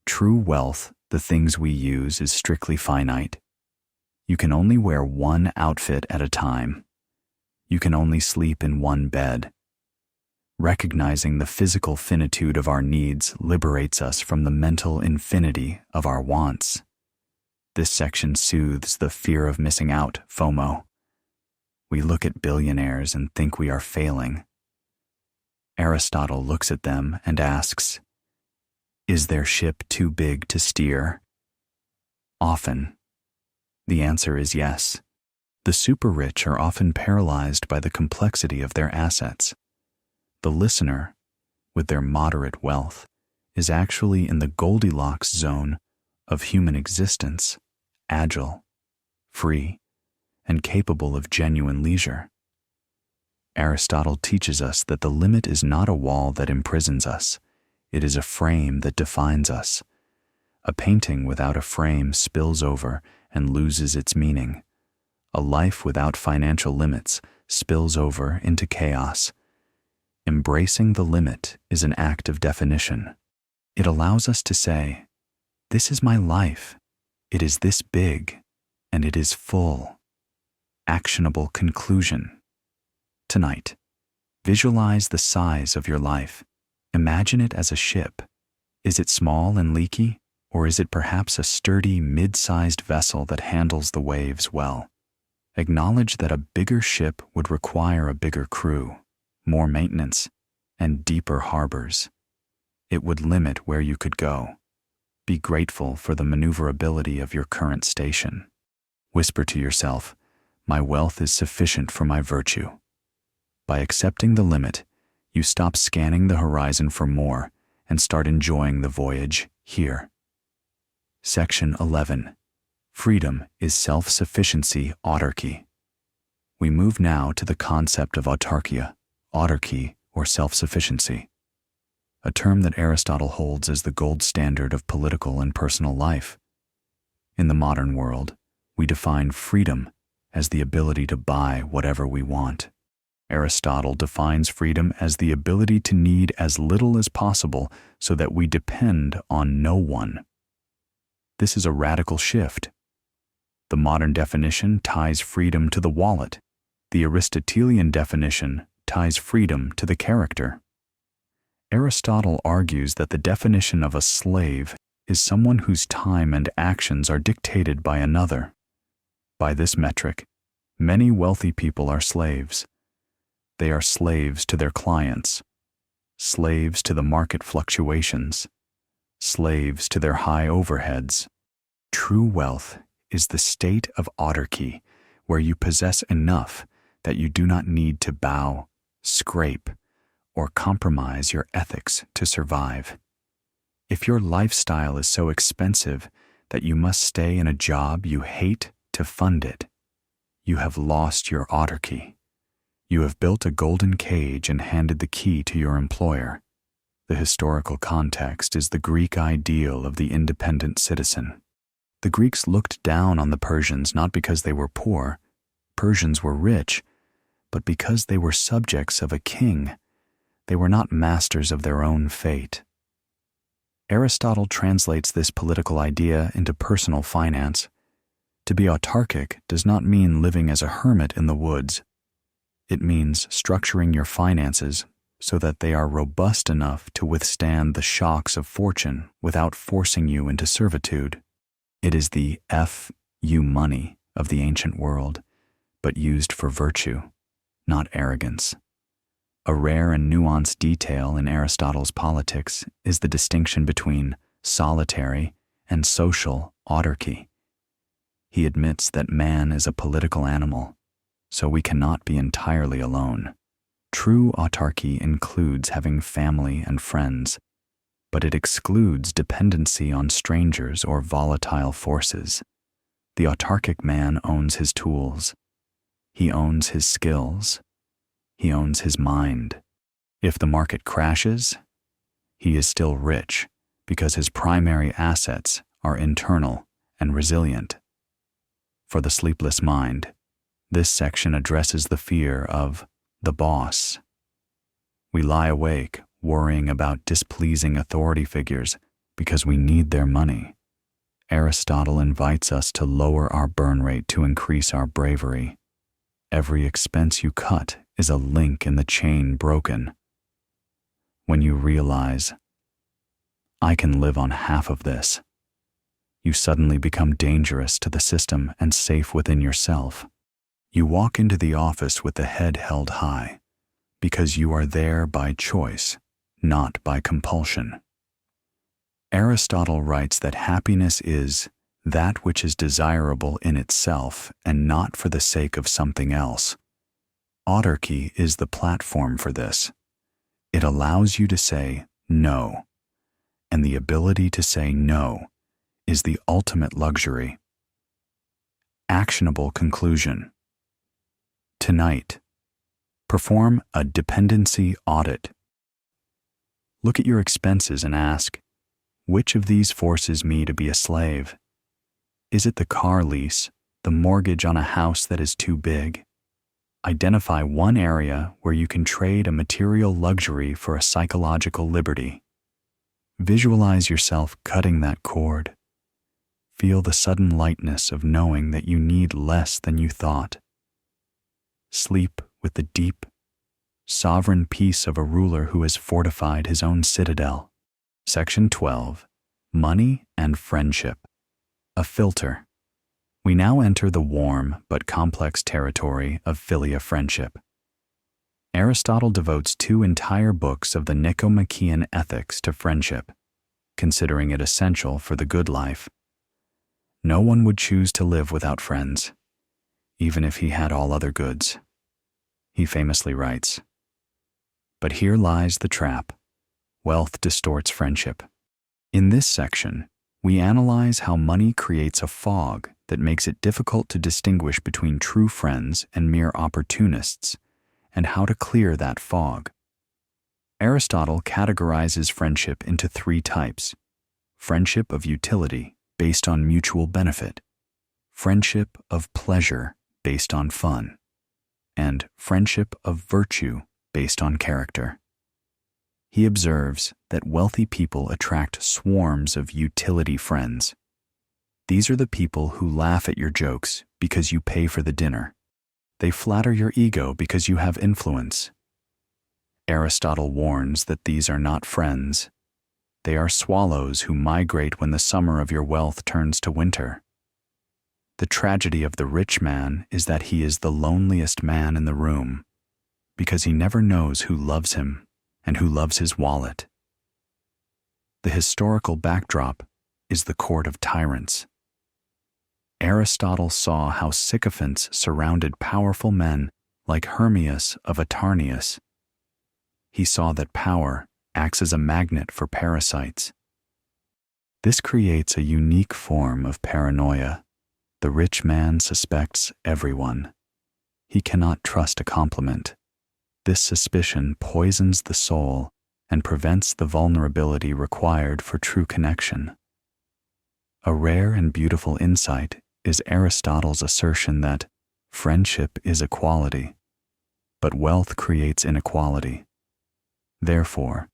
true wealth, the things we use, is strictly finite. You can only wear one outfit at a time. You can only sleep in one bed. Recognizing the physical finitude of our needs liberates us from the mental infinity of our wants. This section soothes the fear of missing out, FOMO. We look at billionaires and think we are failing. Aristotle looks at them and asks, "Is their ship too big to steer?" Often, the answer is yes. The super-rich are often paralyzed by the complexity of their assets. The listener, with their moderate wealth, is actually in the Goldilocks zone of human existence, agile, free, and capable of genuine leisure. Aristotle teaches us that the limit is not a wall that imprisons us, it is a frame that defines us. A painting without a frame spills over and loses its meaning. A life without financial limits spills over into chaos. Embracing the limit is an act of definition. It allows us to say, "This is my life. It is this big, and it is full." Actionable conclusion. Tonight, visualize the size of your life. Imagine it as a ship. Is it small and leaky, or is it perhaps a sturdy, mid-sized vessel that handles the waves well? Acknowledge that a bigger ship would require a bigger crew, more maintenance, and deeper harbors. It would limit where you could go. Be grateful for the maneuverability of your current station. Whisper to yourself, "My wealth is sufficient for my virtue." By accepting the limit, you stop scanning the horizon for more and start enjoying the voyage here. Section 11. Freedom is self-sufficiency, autarky. We move now to the concept of autarkia, autarky, or self-sufficiency, a term that Aristotle holds as the gold standard of political and personal life. In the modern world, we define freedom as the ability to buy whatever we want. Aristotle defines freedom as the ability to need as little as possible so that we depend on no one. This is a radical shift. The modern definition ties freedom to the wallet. The Aristotelian definition ties freedom to the character. Aristotle argues that the definition of a slave is someone whose time and actions are dictated by another. By this metric, many wealthy people are slaves. They are slaves to their clients, slaves to the market fluctuations, slaves to their high overheads. True wealth is the state of autarky, where you possess enough that you do not need to bow, scrape, or compromise your ethics to survive. If your lifestyle is so expensive that you must stay in a job you hate to fund it, you have lost your autarky. You have built a golden cage and handed the key to your employer. The historical context is the Greek ideal of the independent citizen. The Greeks looked down on the Persians not because they were poor, Persians were rich, but because they were subjects of a king. They were not masters of their own fate. Aristotle translates this political idea into personal finance. To be autarkic does not mean living as a hermit in the woods. It means structuring your finances so that they are robust enough to withstand the shocks of fortune without forcing you into servitude. It is the money of the ancient world, but used for virtue, not arrogance. A rare and nuanced detail in Aristotle's politics is the distinction between solitary and social autarky. He admits that man is a political animal, so we cannot be entirely alone. True autarky includes having family and friends, but it excludes dependency on strangers or volatile forces. The autarkic man owns his tools. He owns his skills. He owns his mind. If the market crashes, he is still rich because his primary assets are internal and resilient. For the sleepless mind, this section addresses the fear of the boss. We lie awake worrying about displeasing authority figures because we need their money. Aristotle invites us to lower our burn rate to increase our bravery. Every expense you cut is a link in the chain broken. When you realize, I can live on half of this, you suddenly become dangerous to the system and safe within yourself. You walk into the office with the head held high because you are there by choice, not by compulsion. Aristotle writes that happiness is that which is desirable in itself and not for the sake of something else. Autarky is the platform for this. It allows you to say no, and the ability to say no is the ultimate luxury. Actionable conclusion. Tonight, perform a dependency audit. Look at your expenses and ask, which of these forces me to be a slave? Is it the car lease, the mortgage on a house that is too big? Identify one area where you can trade a material luxury for a psychological liberty. Visualize yourself cutting that cord. Feel the sudden lightness of knowing that you need less than you thought. Sleep with the deep, sovereign peace of a ruler who has fortified his own citadel. Section 12. Money and Friendship. A filter. We now enter the warm but complex territory of philia friendship. Aristotle devotes 2 entire books of the Nicomachean Ethics to friendship, considering it essential for the good life. No one would choose to live without friends, even if he had all other goods. He famously writes, "But here lies the trap. Wealth distorts friendship." In this section, we analyze how money creates a fog that makes it difficult to distinguish between true friends and mere opportunists, and how to clear that fog. Aristotle categorizes friendship into 3 types: friendship of utility, based on mutual benefit; friendship of pleasure, based on fun; and friendship of virtue, based on character. He observes that wealthy people attract swarms of utility friends. These are the people who laugh at your jokes because you pay for the dinner. They flatter your ego because you have influence. Aristotle warns that these are not friends. They are swallows who migrate when the summer of your wealth turns to winter. The tragedy of the rich man is that he is the loneliest man in the room, because he never knows who loves him and who loves his wallet. The historical backdrop is the court of tyrants. Aristotle saw how sycophants surrounded powerful men like Hermias of Atarneus. He saw that power acts as a magnet for parasites. This creates a unique form of paranoia. The rich man suspects everyone. He cannot trust a compliment. This suspicion poisons the soul and prevents the vulnerability required for true connection. A rare and beautiful insight is Aristotle's assertion that friendship is equality, but wealth creates inequality. Therefore,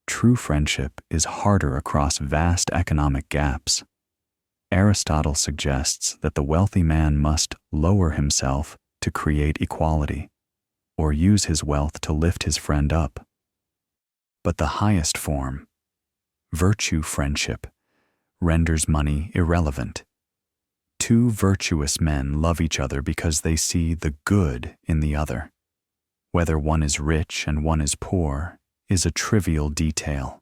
true friendship is harder across vast economic gaps. Aristotle suggests that the wealthy man must lower himself to create equality, or use his wealth to lift his friend up. But the highest form, virtue friendship, renders money irrelevant. Two virtuous men love each other because they see the good in the other. Whether one is rich and one is poor is a trivial detail,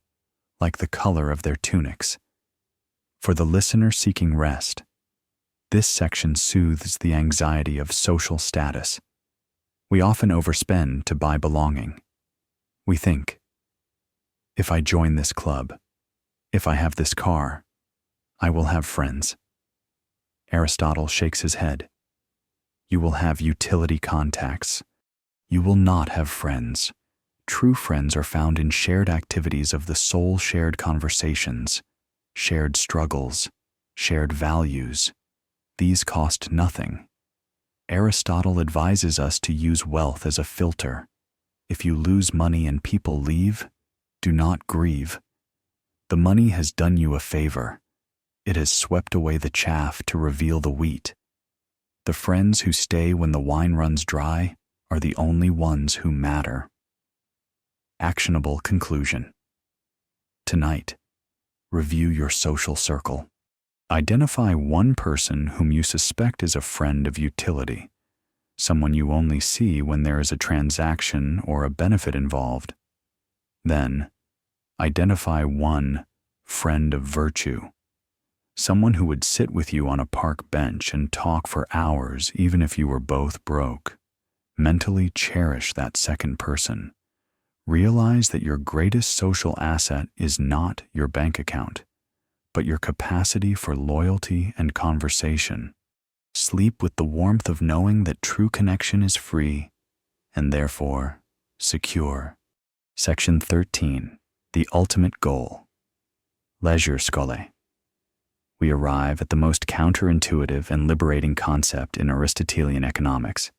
like the color of their tunics. For the listener seeking rest, this section soothes the anxiety of social status. We often overspend to buy belonging. We think, if I join this club, if I have this car, I will have friends. Aristotle shakes his head. You will have utility contacts. You will not have friends. True friends are found in shared activities of the soul, shared conversations, shared struggles, shared values. These cost nothing. Aristotle advises us to use wealth as a filter. If you lose money and people leave, do not grieve. The money has done you a favor. It has swept away the chaff to reveal the wheat. The friends who stay when the wine runs dry are the only ones who matter. Actionable conclusion. Tonight, review your social circle. Identify one person whom you suspect is a friend of utility, someone you only see when there is a transaction or a benefit involved. Then, identify one friend of virtue, someone who would sit with you on a park bench and talk for hours even if you were both broke. Mentally cherish that second person. Realize that your greatest social asset is not your bank account, but your capacity for loyalty and conversation. Sleep with the warmth of knowing that true connection is free and therefore secure. Section 13. The ultimate goal. Leisure schole. We arrive at the most counterintuitive and liberating concept in Aristotelian economics.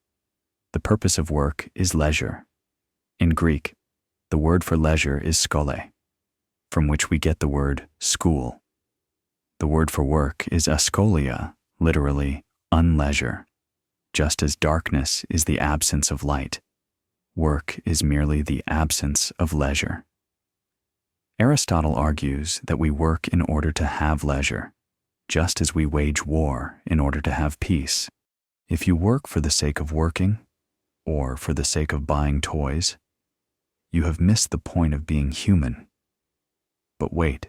The purpose of work is leisure. In Greek, the word for leisure is schole, from which we get the word school. The word for work is askolia, literally unleisure. Just as darkness is the absence of light, work is merely the absence of leisure. Aristotle argues that we work in order to have leisure, just as we wage war in order to have peace. If you work for the sake of working, or for the sake of buying toys, you have missed the point of being human. But wait,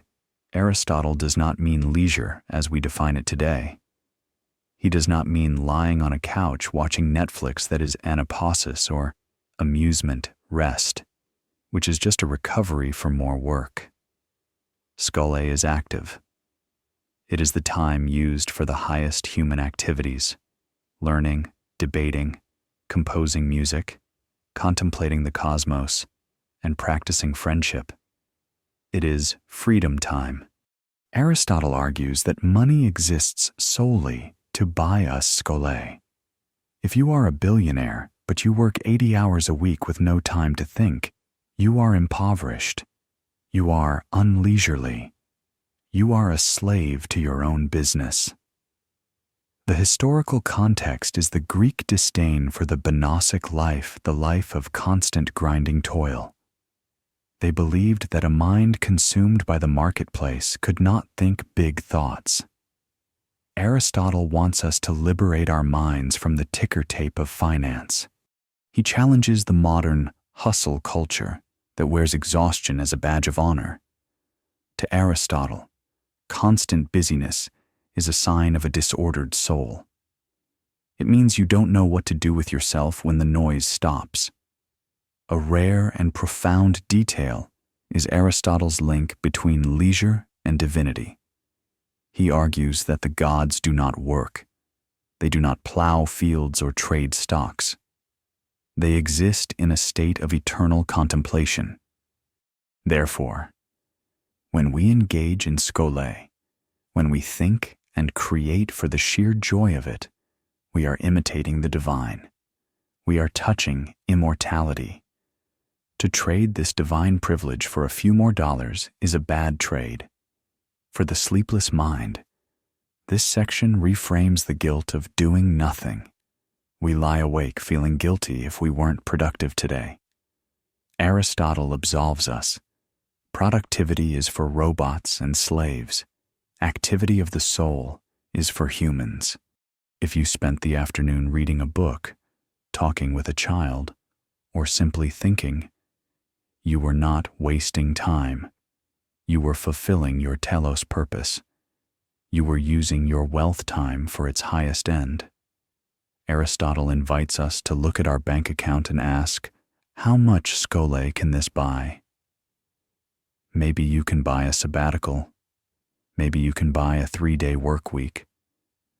Aristotle does not mean leisure as we define it today. He does not mean lying on a couch watching Netflix that is anapausis or amusement, rest, which is just a recovery for more work. Schole is active. It is the time used for the highest human activities, learning, debating, composing music, contemplating the cosmos, and practicing friendship. It is freedom time. Aristotle argues that money exists solely to buy us schole. If you are a billionaire, but you work 80 hours a week with no time to think, you are impoverished. You are unleisurely. You are a slave to your own business. The historical context is the Greek disdain for the Benosic life, the life of constant grinding toil. They believed that a mind consumed by the marketplace could not think big thoughts. Aristotle wants us to liberate our minds from the ticker tape of finance. He challenges the modern hustle culture that wears exhaustion as a badge of honor. To Aristotle, constant busyness is a sign of a disordered soul. It means you don't know what to do with yourself when the noise stops. A rare and profound detail is Aristotle's link between leisure and divinity. He argues that the gods do not work. They do not plow fields or trade stocks. They exist in a state of eternal contemplation. Therefore, when we engage in skole, when we think and create for the sheer joy of it, we are imitating the divine. We are touching immortality. To trade this divine privilege for a few more dollars is a bad trade. For the sleepless mind, this section reframes the guilt of doing nothing. We lie awake feeling guilty if we weren't productive today. Aristotle absolves us. Productivity is for robots and slaves. Activity of the soul is for humans. If you spent the afternoon reading a book, talking with a child, or simply thinking, you were not wasting time. You were fulfilling your telos purpose. You were using your wealth time for its highest end. Aristotle invites us to look at our bank account and ask, how much skole can this buy? Maybe you can buy a sabbatical. Maybe you can buy a 3-day work week.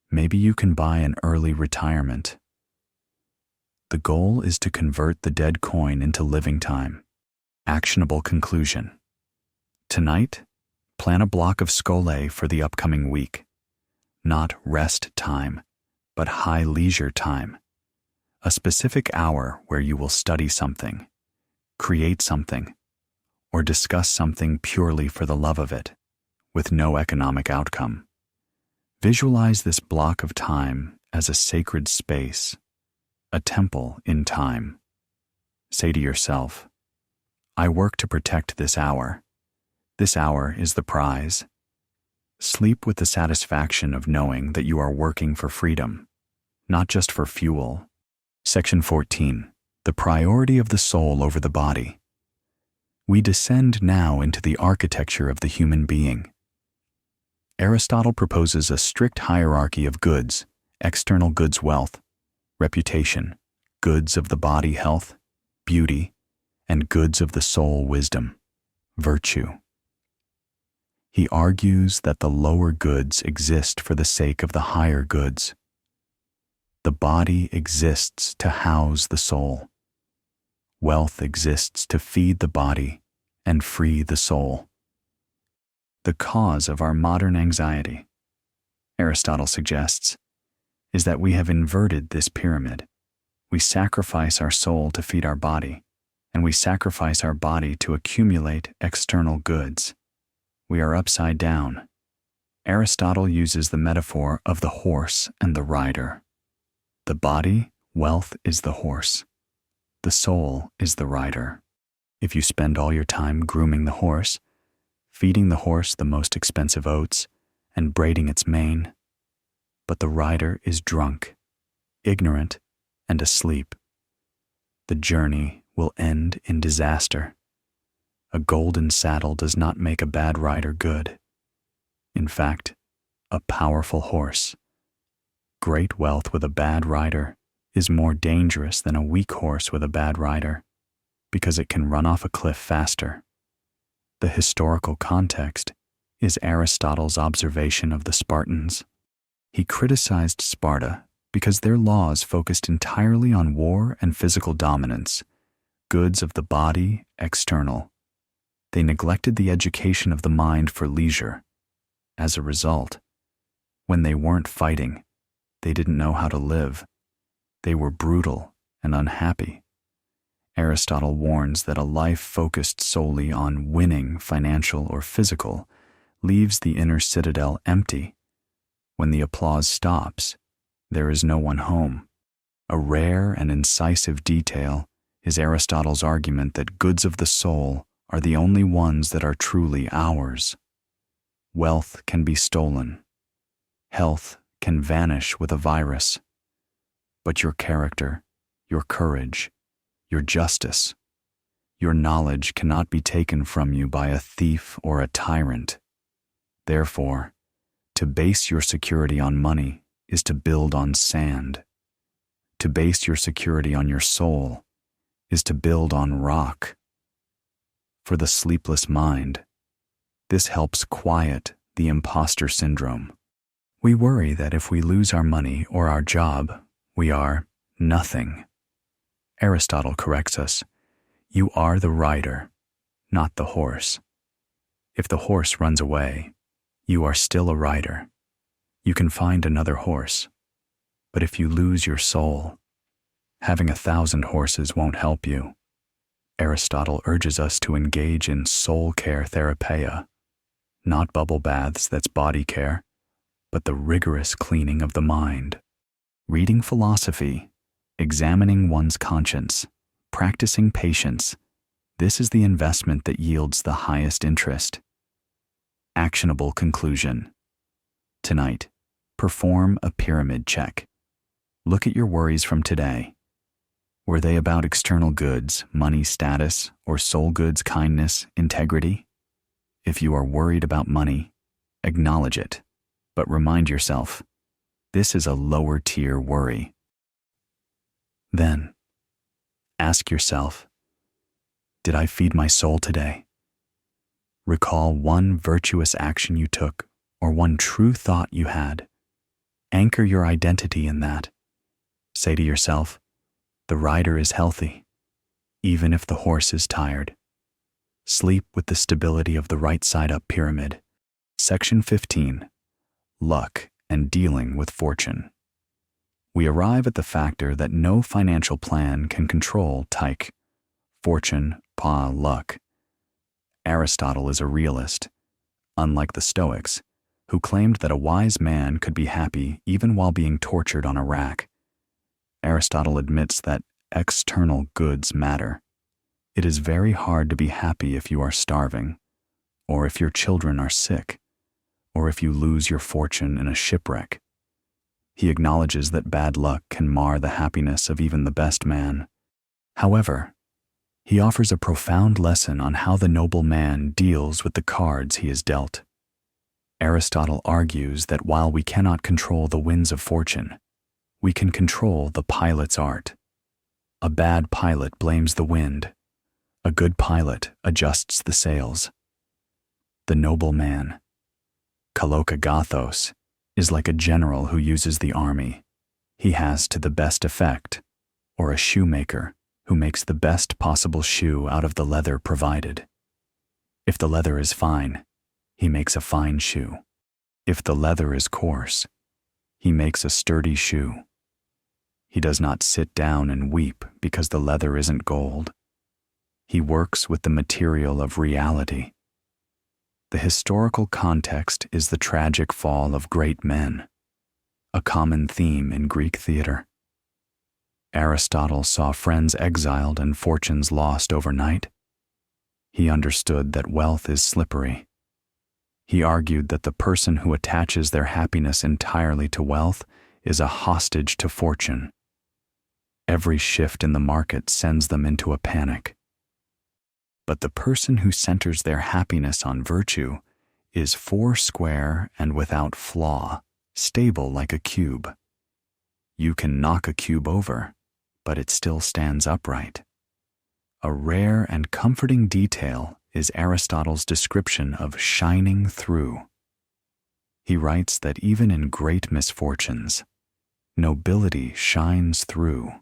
Maybe you can buy an early retirement. The goal is to convert the dead coin into living time. Actionable conclusion. Tonight, plan a block of skole for the upcoming week. Not rest time, but high leisure time. A specific hour where you will study something, create something, or discuss something purely for the love of it, with no economic outcome. Visualize this block of time as a sacred space, a temple in time. Say to yourself, I work to protect this hour. This hour is the prize. Sleep with the satisfaction of knowing that you are working for freedom, not just for fuel. Section 14. The priority of the soul over the body. We descend now into the architecture of the human being. Aristotle proposes a strict hierarchy of goods: external goods wealth, reputation, goods of the body health, beauty, and goods of the soul wisdom, virtue. He argues that the lower goods exist for the sake of the higher goods. The body exists to house the soul. Wealth exists to feed the body and free the soul. The cause of our modern anxiety, Aristotle suggests, is that we have inverted this pyramid. We sacrifice our soul to feed our body, and we sacrifice our body to accumulate external goods. We are upside down. Aristotle uses the metaphor of the horse and the rider. The body, wealth, is the horse. The soul is the rider. If you spend all your time grooming the horse, feeding the horse the most expensive oats, and braiding its mane, but the rider is drunk, ignorant, and asleep, the journey will end in disaster. A golden saddle does not make a bad rider good. In fact, a powerful horse, great wealth with a bad rider, is more dangerous than a weak horse with a bad rider, because it can run off a cliff faster. The historical context is Aristotle's observation of the Spartans. He criticized Sparta because their laws focused entirely on war and physical dominance, goods of the body, external. They neglected the education of the mind for leisure. As a result, when they weren't fighting, they didn't know how to live. They were brutal and unhappy. Aristotle warns that a life focused solely on winning, financial or physical, leaves the inner citadel empty. When the applause stops, there is no one home. A rare and incisive detail is Aristotle's argument that goods of the soul are the only ones that are truly ours. Wealth can be stolen. Health can vanish with a virus. But your character, your courage, your justice, your knowledge cannot be taken from you by a thief or a tyrant. Therefore, to base your security on money is to build on sand. To base your security on your soul is to build on rock. For the sleepless mind, this helps quiet the imposter syndrome. We worry that if we lose our money or our job, we are nothing. Aristotle corrects us. You are the rider, not the horse. If the horse runs away, you are still a rider. You can find another horse. But if you lose your soul, having 1,000 horses won't help you. Aristotle urges us to engage in soul care therapia, not bubble baths that's body care, but the rigorous cleaning of the mind. Reading philosophy, examining one's conscience, practicing patience, this is the investment that yields the highest interest. Actionable conclusion. Tonight, perform a pyramid check. Look at your worries from today. Were they about external goods, money, status, or soul goods, kindness, integrity? If you are worried about money, acknowledge it, but remind yourself, this is a lower tier worry. Then, ask yourself, did I feed my soul today? Recall one virtuous action you took or one true thought you had. Anchor your identity in that. Say to yourself, the rider is healthy, even if the horse is tired. Sleep with the stability of the right side up pyramid. Section 15. Luck and dealing with fortune. We arrive at the factor that no financial plan can control tyche, fortune, luck. Aristotle is a realist, unlike the Stoics, who claimed that a wise man could be happy even while being tortured on a rack. Aristotle admits that external goods matter. It is very hard to be happy if you are starving, or if your children are sick, or if you lose your fortune in a shipwreck. He acknowledges that bad luck can mar the happiness of even the best man. However, he offers a profound lesson on how the noble man deals with the cards he is dealt. Aristotle argues that while we cannot control the winds of fortune, we can control the pilot's art. A bad pilot blames the wind. A good pilot adjusts the sails. The noble man, kalokagathos, is like a general who uses the army. He has to the best effect, or a shoemaker who makes the best possible shoe out of the leather provided. If the leather is fine, he makes a fine shoe. If the leather is coarse, he makes a sturdy shoe. He does not sit down and weep because the leather isn't gold. He works with the material of reality. The historical context is the tragic fall of great men, a common theme in Greek theater. Aristotle saw friends exiled and fortunes lost overnight. He understood that wealth is slippery. He argued that the person who attaches their happiness entirely to wealth is a hostage to fortune. Every shift in the market sends them into a panic. But the person who centers their happiness on virtue is foursquare and without flaw, stable like a cube. You can knock a cube over, but it still stands upright. A rare and comforting detail is Aristotle's description of shining through. He writes that even in great misfortunes, nobility shines through.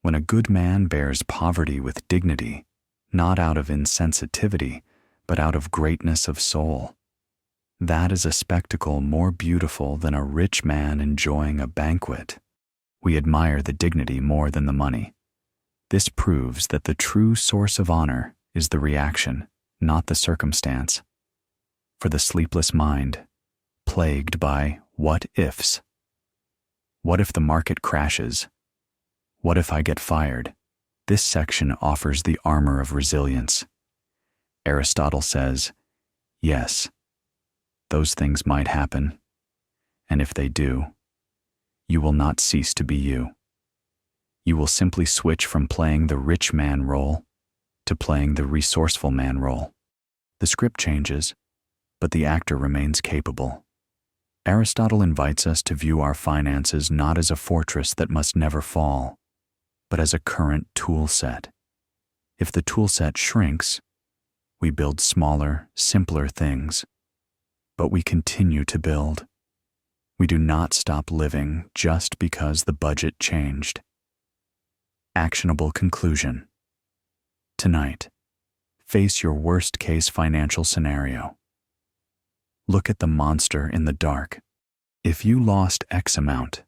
When a good man bears poverty with dignity, not out of insensitivity, but out of greatness of soul, that is a spectacle more beautiful than a rich man enjoying a banquet. We admire the dignity more than the money. This proves that the true source of honor is the reaction, not the circumstance. For the sleepless mind, plagued by what-ifs. What if the market crashes? What if I get fired? This section offers the armor of resilience. Aristotle says, yes, those things might happen, and if they do, you will not cease to be you. You will simply switch from playing the rich man role to playing the resourceful man role. The script changes, but the actor remains capable. Aristotle invites us to view our finances not as a fortress that must never fall, but as a current tool set. If the tool set shrinks, we build smaller, simpler things. but we continue to build. We do not stop living just because the budget changed. Actionable conclusion. Tonight, face your worst-case financial scenario. Look at the monster in the dark. If you lost X amount,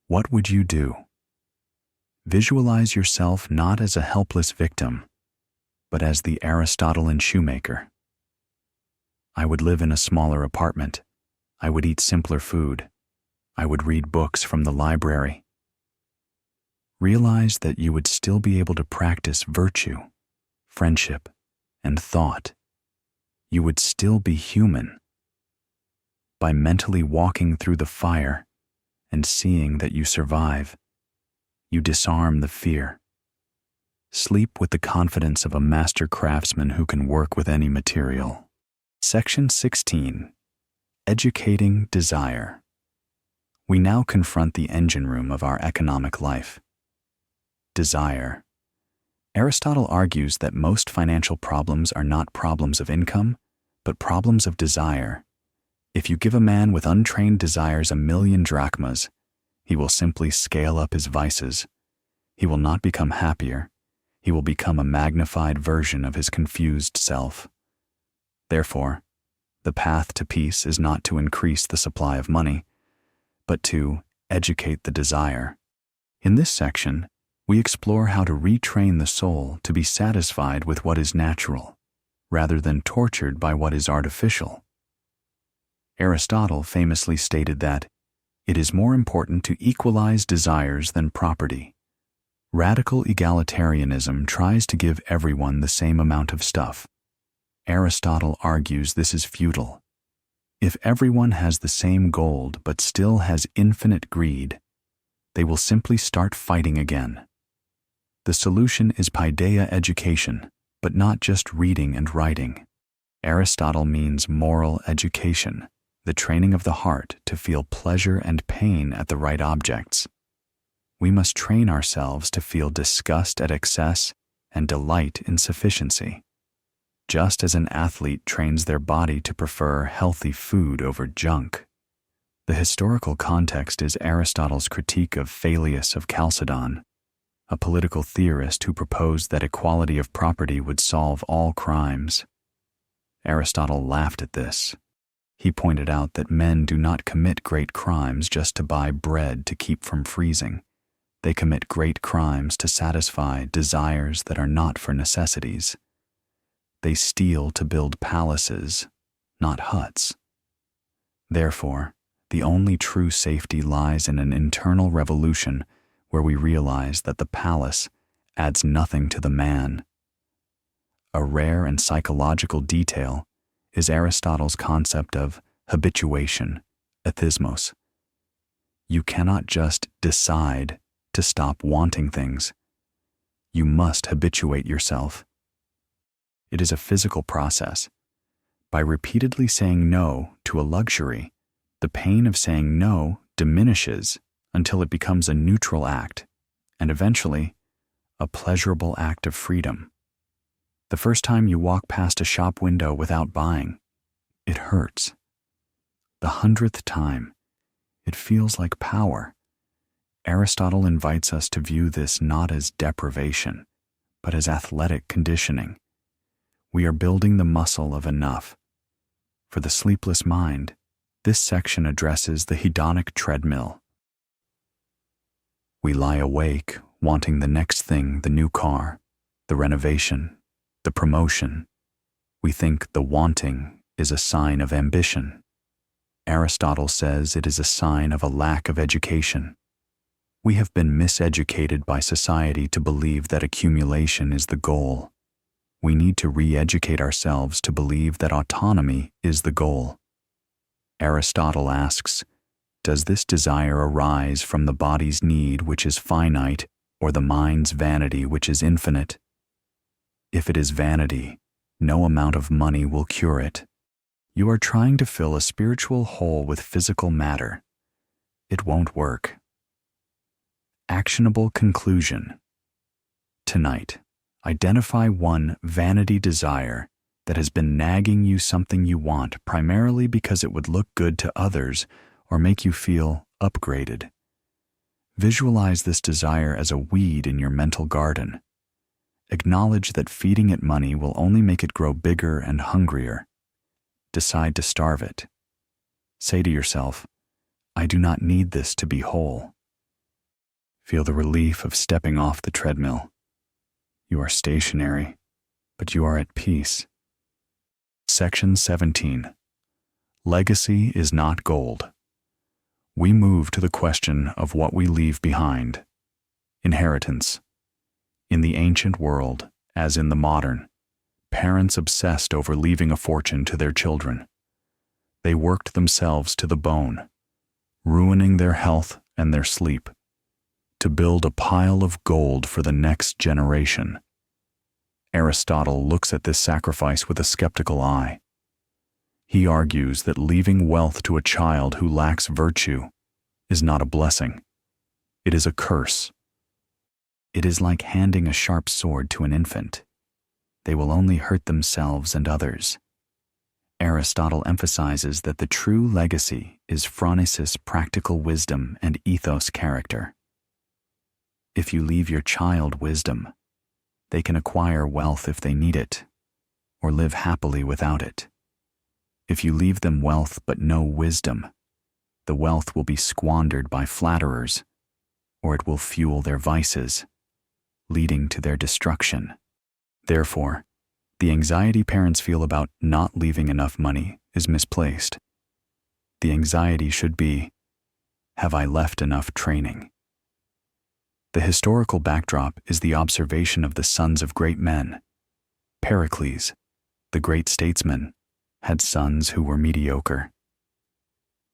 what would you do? Visualize yourself not as a helpless victim, but as the Aristotelian shoemaker. I would live in a smaller apartment. I would eat simpler food. I would read books from the library. Realize that you would still be able to practice virtue, friendship, and thought. You would still be human. By mentally walking through the fire and seeing that you survive, you disarm the fear. Sleep with the confidence of a master craftsman who can work with any material. Section 16. Educating desire. We now confront the engine room of our economic life. Desire. Aristotle argues that most financial problems are not problems of income, but problems of desire. If you give a man with untrained desires 1,000,000 drachmas, he will simply scale up his vices. He will not become happier. He will become a magnified version of his confused self. Therefore, the path to peace is not to increase the supply of money, but to educate the desire. In this section, we explore how to retrain the soul to be satisfied with what is natural, rather than tortured by what is artificial. Aristotle famously stated that it is more important to equalize desires than property. Radical egalitarianism tries to give everyone the same amount of stuff. Aristotle argues this is futile. If everyone has the same gold but still has infinite greed, they will simply start fighting again. The solution is paideia education, but not just reading and writing. Aristotle means moral education, the training of the heart to feel pleasure and pain at the right objects. We must train ourselves to feel disgust at excess and delight in sufficiency. Just as an athlete trains their body to prefer healthy food over junk. The historical context is Aristotle's critique of Phallius of Chalcedon, a political theorist who proposed that equality of property would solve all crimes. Aristotle laughed at this. He pointed out that men do not commit great crimes just to buy bread to keep from freezing. They commit great crimes to satisfy desires that are not for necessities. They steal to build palaces, not huts. Therefore, the only true safety lies in an internal revolution where we realize that the palace adds nothing to the man. A rare and psychological detail is Aristotle's concept of habituation, ethismos. You cannot just decide to stop wanting things. You must habituate yourself. It is a physical process. By repeatedly saying no to a luxury, the pain of saying no diminishes until it becomes a neutral act, and eventually, a pleasurable act of freedom. The first time you walk past a shop window without buying, it hurts. The 100th time, it feels like power. Aristotle invites us to view this not as deprivation, but as athletic conditioning. We are building the muscle of enough. For the sleepless mind, this section addresses the hedonic treadmill. We lie awake, wanting the next thing, the new car, the renovation, the promotion. We think the wanting is a sign of ambition. Aristotle says it is a sign of a lack of education. We have been miseducated by society to believe that accumulation is the goal. We need to re-educate ourselves to believe that autonomy is the goal. Aristotle asks, does this desire arise from the body's need, which is finite, or the mind's vanity, which is infinite? If it is vanity, no amount of money will cure it. You are trying to fill a spiritual hole with physical matter. It won't work. Actionable conclusion. Tonight, identify one vanity desire that has been nagging you something you want primarily because it would look good to others or make you feel upgraded. Visualize this desire as a weed in your mental garden. Acknowledge that feeding it money will only make it grow bigger and hungrier. Decide to starve it. Say to yourself, I do not need this to be whole. Feel the relief of stepping off the treadmill. You are stationary, but you are at peace. Section 17. Legacy is not gold. We move to the question of what we leave behind. Inheritance. In the ancient world, as in the modern, parents obsessed over leaving a fortune to their children. They worked themselves to the bone, ruining their health and their sleep, to build a pile of gold for the next generation. Aristotle looks at this sacrifice with a skeptical eye. He argues that leaving wealth to a child who lacks virtue is not a blessing. It is a curse. It is like handing a sharp sword to an infant. They will only hurt themselves and others. Aristotle emphasizes that the true legacy is phronesis, practical wisdom, and ethos, character. If you leave your child wisdom, they can acquire wealth if they need it, or live happily without it. If you leave them wealth but no wisdom, the wealth will be squandered by flatterers, or it will fuel their vices, leading to their destruction. Therefore, the anxiety parents feel about not leaving enough money is misplaced. The anxiety should be, have I left enough training? The historical backdrop is the observation of the sons of great men. Pericles, the great statesman, had sons who were mediocre.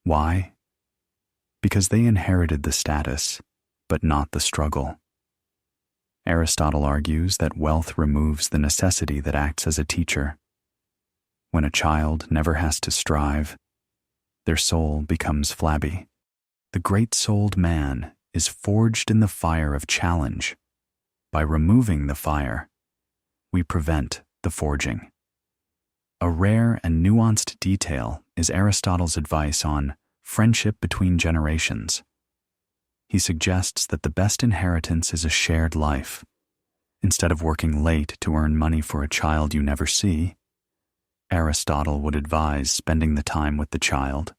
Why? Because they inherited the status, but not the struggle. Aristotle argues that wealth removes the necessity that acts as a teacher. When a child never has to strive, their soul becomes flabby. The great-souled man is forged in the fire of challenge. By removing the fire, we prevent the forging. A rare and nuanced detail is Aristotle's advice on friendship between generations. He suggests that the best inheritance is a shared life. Instead of working late to earn money for a child you never see, Aristotle would advise spending the time with the child.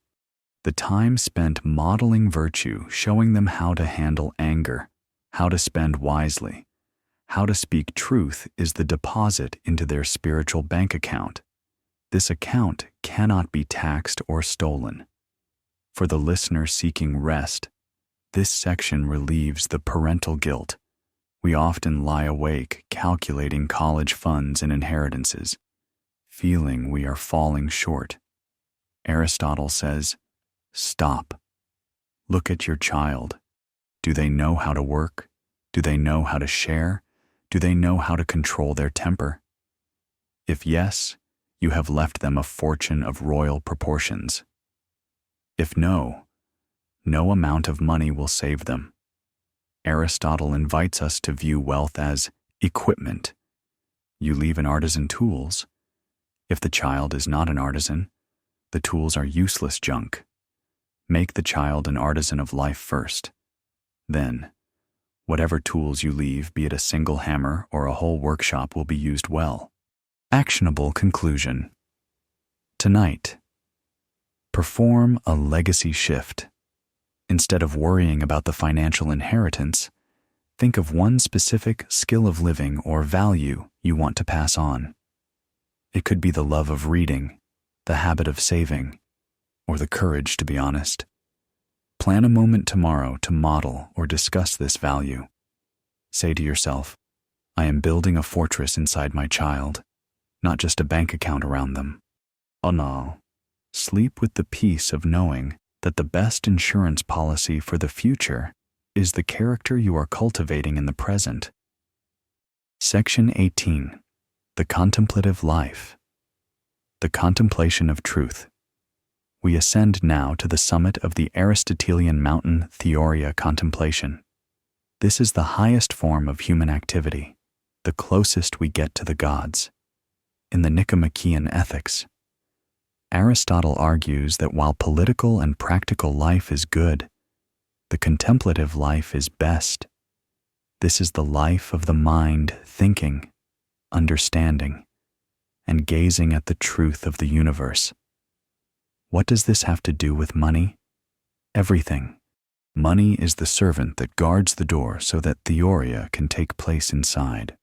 The time spent modeling virtue, showing them how to handle anger, how to spend wisely, how to speak truth, is the deposit into their spiritual bank account. This account cannot be taxed or stolen. For the listener seeking rest, this section relieves the parental guilt. We often lie awake calculating college funds and inheritances, feeling we are falling short. Aristotle says, stop. Look at your child. Do they know how to work? Do they know how to share? Do they know how to control their temper? If yes, you have left them a fortune of royal proportions. If no, no amount of money will save them. Aristotle invites us to view wealth as equipment. You leave an artisan tools. If the child is not an artisan, the tools are useless junk. Make the child an artisan of life first. Then, whatever tools you leave, be it a single hammer or a whole workshop, will be used well. Actionable conclusion. Tonight, perform a legacy shift. Instead of worrying about the financial inheritance, think of one specific skill of living or value you want to pass on. It could be the love of reading, the habit of saving, or the courage to be honest. Plan a moment tomorrow to model or discuss this value. Say to yourself, I am building a fortress inside my child, not just a bank account around them. Oh no. Sleep with the peace of knowing that the best insurance policy for the future is the character you are cultivating in the present. Section 18. The Contemplative Life. The Contemplation of Truth. We ascend now to the summit of the Aristotelian mountain Theoria contemplation. This is the highest form of human activity, the closest we get to the gods. In the Nicomachean Ethics, Aristotle argues that while political and practical life is good, the contemplative life is best. This is the life of the mind thinking, understanding, and gazing at the truth of the universe. What does this have to do with money? Everything. Money is the servant that guards the door so that theoria can take place inside.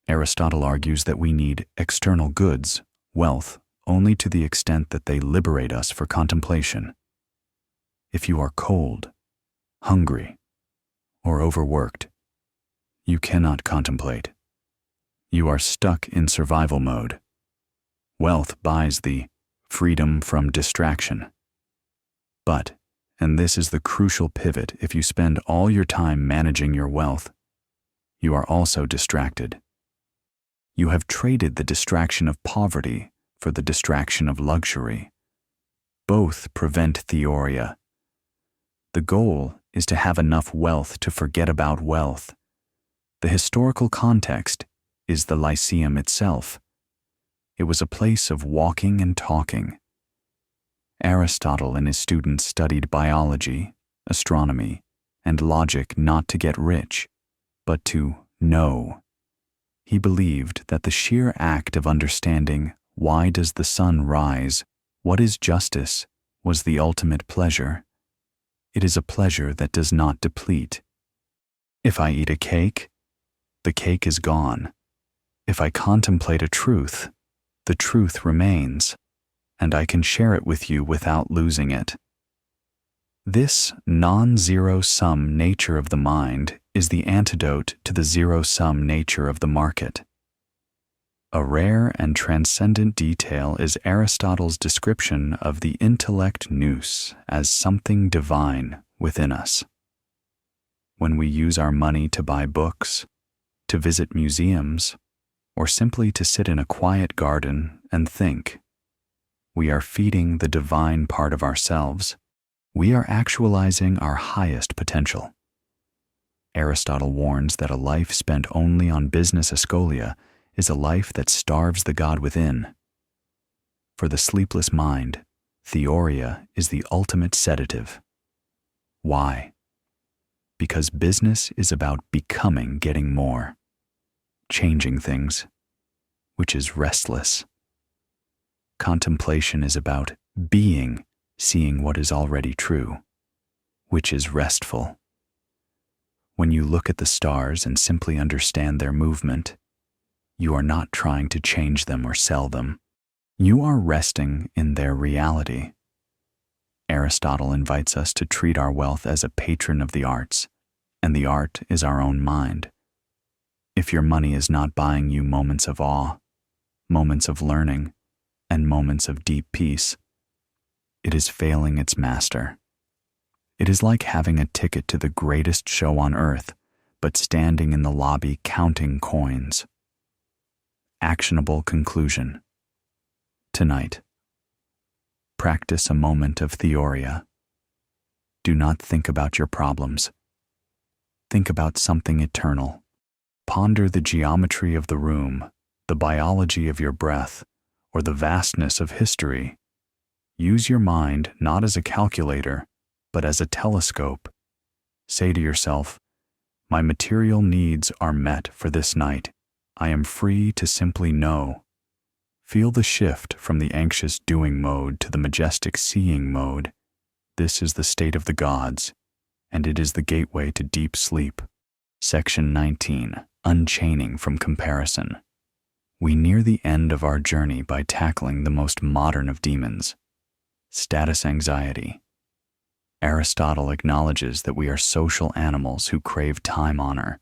Aristotle argues that we need external goods, wealth, only to the extent that they liberate us for contemplation. If you are cold, hungry, or overworked, you cannot contemplate. You are stuck in survival mode. Wealth buys the freedom from distraction. But, and this is the crucial pivot, if you spend all your time managing your wealth, you are also distracted. You have traded the distraction of poverty for the distraction of luxury. Both prevent theoria. The goal is to have enough wealth to forget about wealth. The historical context is the Lyceum itself. It was a place of walking and talking. Aristotle and his students studied biology, astronomy, and logic not to get rich, but to know. He believed that the sheer act of understanding why does the sun rise, what is justice, was the ultimate pleasure. It is a pleasure that does not deplete. If I eat a cake, the cake is gone. If I contemplate a truth, the truth remains, and I can share it with you without losing it. This non-zero-sum nature of the mind is the antidote to the zero-sum nature of the market. A rare and transcendent detail is Aristotle's description of the intellect nous as something divine within us. When we use our money to buy books, to visit museums, or simply to sit in a quiet garden and think, we are feeding the divine part of ourselves. We are actualizing our highest potential. Aristotle warns that a life spent only on business escholia is a life that starves the God within. For the sleepless mind, theoria is the ultimate sedative. Why? Because business is about becoming getting more, changing things, which is restless. Contemplation is about being, seeing what is already true, which is restful. When you look at the stars and simply understand their movement, you are not trying to change them or sell them. You are resting in their reality. Aristotle invites us to treat our wealth as a patron of the arts, and the art is our own mind. If your money is not buying you moments of awe, moments of learning, and moments of deep peace, it is failing its master. It is like having a ticket to the greatest show on earth, but standing in the lobby counting coins. Actionable conclusion. Tonight, practice a moment of theoria. Do not think about your problems. Think about something eternal. Ponder the geometry of the room, the biology of your breath, or the vastness of history. Use your mind not as a calculator, but as a telescope. Say to yourself, my material needs are met for this night. I am free to simply know. Feel the shift from the anxious doing mode to the majestic seeing mode. This is the state of the gods, and it is the gateway to deep sleep. Section 19. Unchaining from comparison. We near the end of our journey by tackling the most modern of demons, status anxiety. Aristotle acknowledges that we are social animals who crave time honor.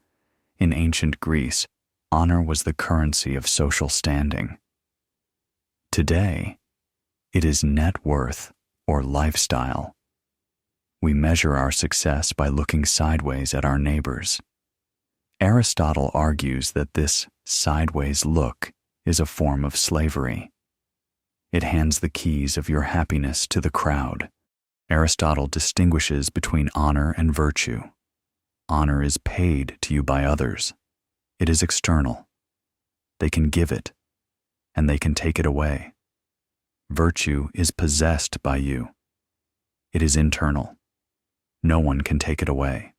In ancient Greece, honor was the currency of social standing. Today, it is net worth or lifestyle. We measure our success by looking sideways at our neighbors. Aristotle argues that this sideways look is a form of slavery. It hands the keys of your happiness to the crowd. Aristotle distinguishes between honor and virtue. Honor is paid to you by others. It is external. They can give it, and they can take it away. Virtue is possessed by you. It is internal. No one can take it away.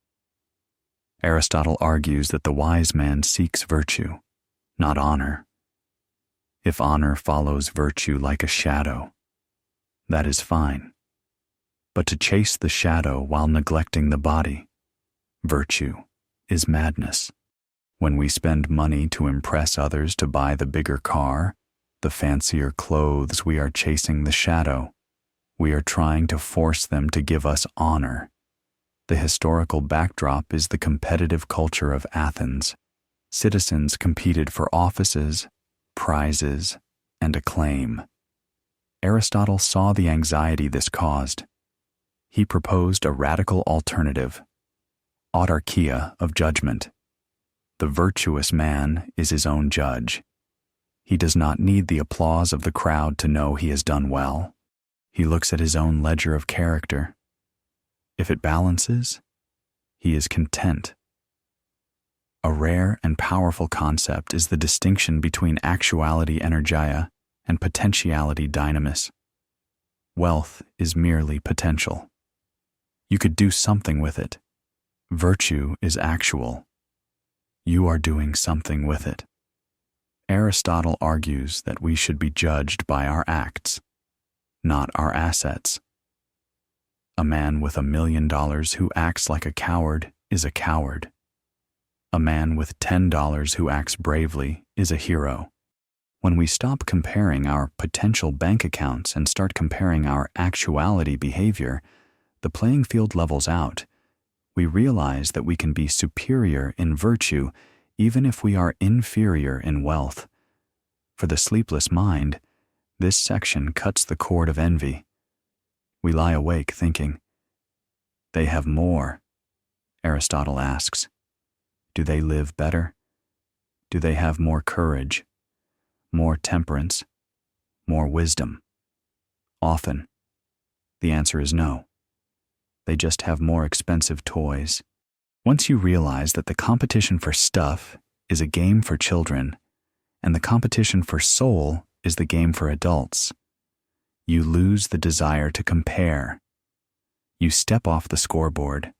Aristotle argues that the wise man seeks virtue, not honor. If honor follows virtue like a shadow, that is fine. But to chase the shadow while neglecting the body, virtue, is madness. When we spend money to impress others to buy the bigger car, the fancier clothes, we are chasing the shadow. We are trying to force them to give us honor. The historical backdrop is the competitive culture of Athens. Citizens competed for offices, prizes, and acclaim. Aristotle saw the anxiety this caused. He proposed a radical alternative: autarkia of judgment. The virtuous man is his own judge. He does not need the applause of the crowd to know he has done well. He looks at his own ledger of character. If it balances, he is content. A rare and powerful concept is the distinction between actuality energeia and potentiality dynamis. Wealth is merely potential. You could do something with it. Virtue is actual. You are doing something with it. Aristotle argues that we should be judged by our acts, not our assets. A man with $1 million who acts like a coward is a coward. A man with $10 who acts bravely is a hero. When we stop comparing our potential bank accounts and start comparing our actuality behavior, the playing field levels out. We realize that we can be superior in virtue even if we are inferior in wealth. For the sleepless mind, this section cuts the cord of envy. We lie awake thinking, they have more. Aristotle asks, do they live better? Do they have more courage, more temperance, more wisdom? Often, the answer is no. They just have more expensive toys. Once you realize that the competition for stuff is a game for children, and the competition for soul is the game for adults, you lose the desire to compare. You step off the scoreboard.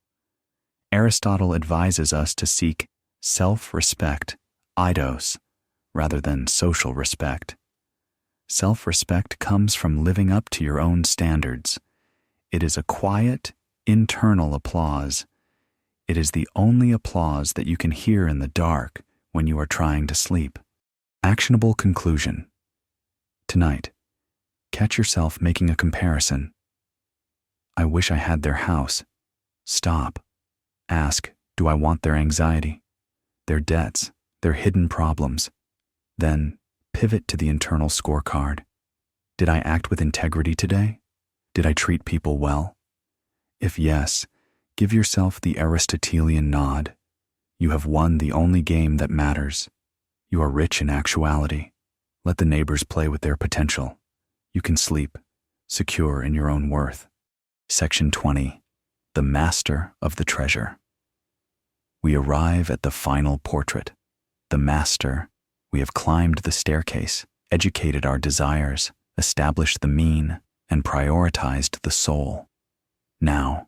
Aristotle advises us to seek self-respect, eidos, rather than social respect. Self-respect comes from living up to your own standards. It is a quiet, internal applause. It is the only applause that you can hear in the dark when you are trying to sleep. Actionable conclusion. Tonight, catch yourself making a comparison. I wish I had their house. Stop. Ask, do I want their anxiety, their debts, their hidden problems? Then pivot to the internal scorecard. Did I act with integrity today? Did I treat people well? If yes, give yourself the Aristotelian nod. You have won the only game that matters. You are rich in actuality. Let the neighbors play with their potential. You can sleep, secure in your own worth. Section 20. The Master of the Treasure. We arrive at the final portrait. The master. We have climbed the staircase, educated our desires, established the mean, and prioritized the soul. Now,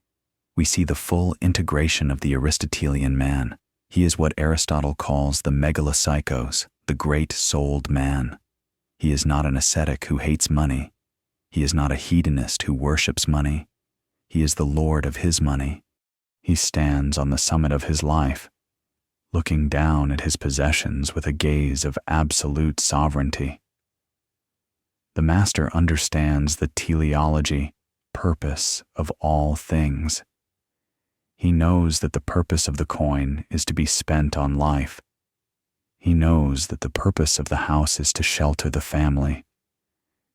we see the full integration of the Aristotelian man. He is what Aristotle calls the megalopsychos, the great-souled man. He is not an ascetic who hates money. He is not a hedonist who worships money. He is the lord of his money. He stands on the summit of his life, looking down at his possessions with a gaze of absolute sovereignty. The master understands the teleology, purpose of all things. He knows that the purpose of the coin is to be spent on life. He knows that the purpose of the house is to shelter the family.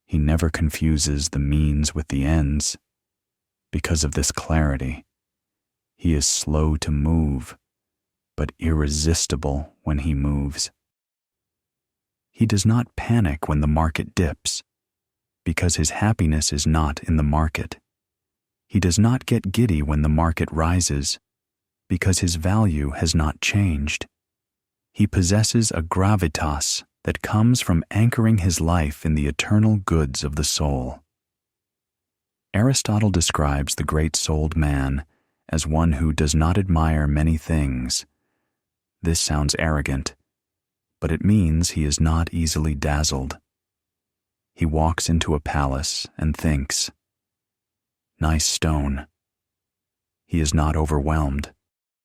He never confuses the means with the ends. Because of this clarity, he is slow to move, but irresistible when he moves. He does not panic when the market dips, because his happiness is not in the market. He does not get giddy when the market rises, because his value has not changed. He possesses a gravitas that comes from anchoring his life in the eternal goods of the soul. Aristotle describes the great-souled man as one who does not admire many things. This sounds arrogant, but it means he is not easily dazzled. He walks into a palace and thinks, "Nice stone." He is not overwhelmed.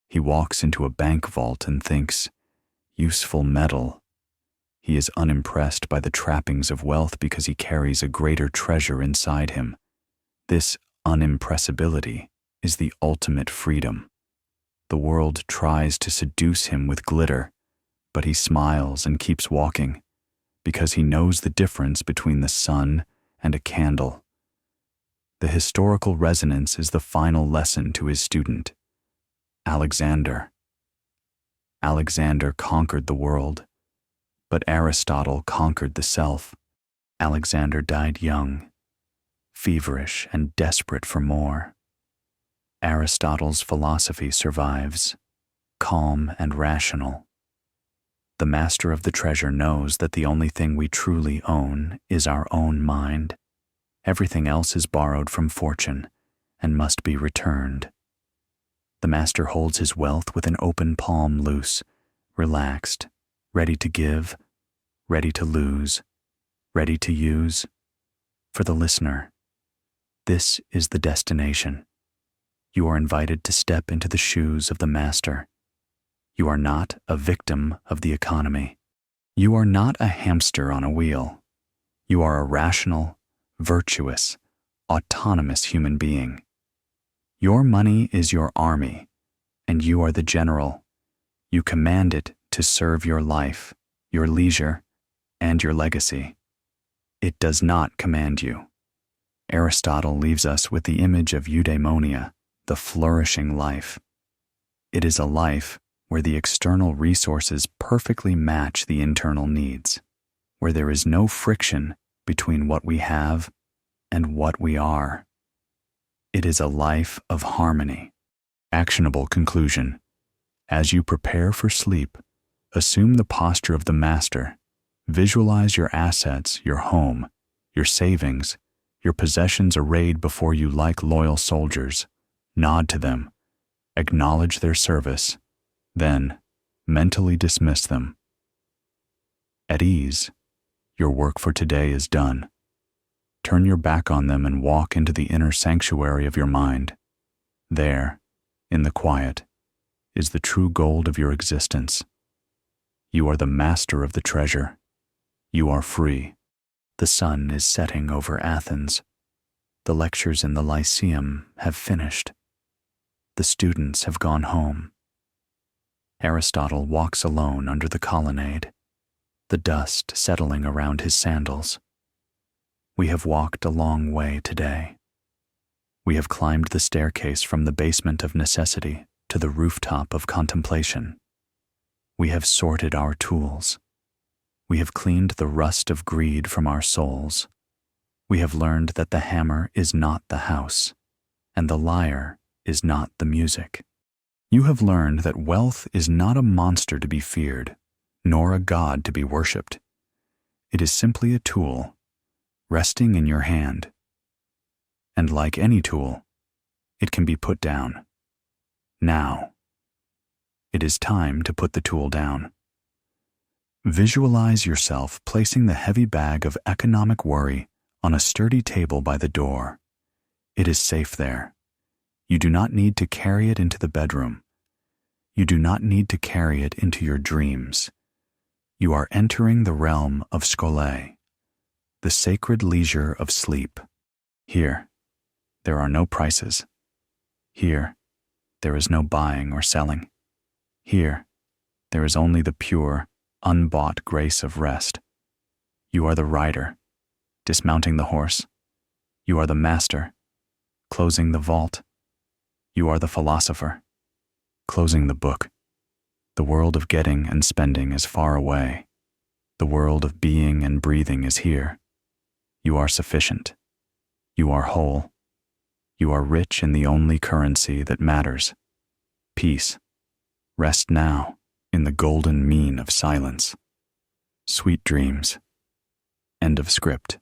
He walks into a bank vault and thinks, "Useful metal." He is unimpressed by the trappings of wealth because he carries a greater treasure inside him. This unimpressibility is the ultimate freedom. The world tries to seduce him with glitter, but he smiles and keeps walking because he knows the difference between the sun and a candle. The historical resonance is the final lesson to his student, Alexander. Alexander conquered the world, but Aristotle conquered the self. Alexander died young, feverish and desperate for more. Aristotle's philosophy survives, calm and rational. The master of the treasure knows that the only thing we truly own is our own mind. Everything else is borrowed from fortune and must be returned. The master holds his wealth with an open palm loose, relaxed, ready to give, ready to lose, ready to use. For the listener, this is the destination. You are invited to step into the shoes of the master. You are not a victim of the economy. You are not a hamster on a wheel. You are a rational, virtuous, autonomous human being. Your money is your army, and you are the general. You command it to serve your life, your leisure, and your legacy. It does not command you. Aristotle leaves us with the image of Eudaimonia, the flourishing life. It is a life where the external resources perfectly match the internal needs, where there is no friction between what we have and what we are. It is a life of harmony. Actionable conclusion. As you prepare for sleep, assume the posture of the master. Visualize your assets, your home, your savings, your possessions arrayed before you like loyal soldiers. Nod to them. Acknowledge their service. Then, mentally dismiss them. At ease, your work for today is done. Turn your back on them and walk into the inner sanctuary of your mind. There, in the quiet, is the true gold of your existence. You are the master of the treasure. You are free. The sun is setting over Athens. The lectures in the Lyceum have finished. The students have gone home. Aristotle walks alone under the colonnade, the dust settling around his sandals. We have walked a long way today. We have climbed the staircase from the basement of necessity to the rooftop of contemplation. We have sorted our tools. We have cleaned the rust of greed from our souls. We have learned that the hammer is not the house, and the lyre is not the music. You have learned that wealth is not a monster to be feared, nor a god to be worshipped. It is simply a tool, resting in your hand. And like any tool, it can be put down. Now, it is time to put the tool down. Visualize yourself placing the heavy bag of economic worry on a sturdy table by the door. It is safe there. You do not need to carry it into the bedroom. You do not need to carry it into your dreams. You are entering the realm of Scholae, the sacred leisure of sleep. Here, there are no prices. Here, there is no buying or selling. Here, there is only the pure, unbought grace of rest. You are the rider, dismounting the horse. You are the master, closing the vault. You are the philosopher, closing the book. The world of getting and spending is far away. The world of being and breathing is here. You are sufficient. You are whole. You are rich in the only currency that matters, peace. Rest now in the golden mean of silence. Sweet dreams. End of script.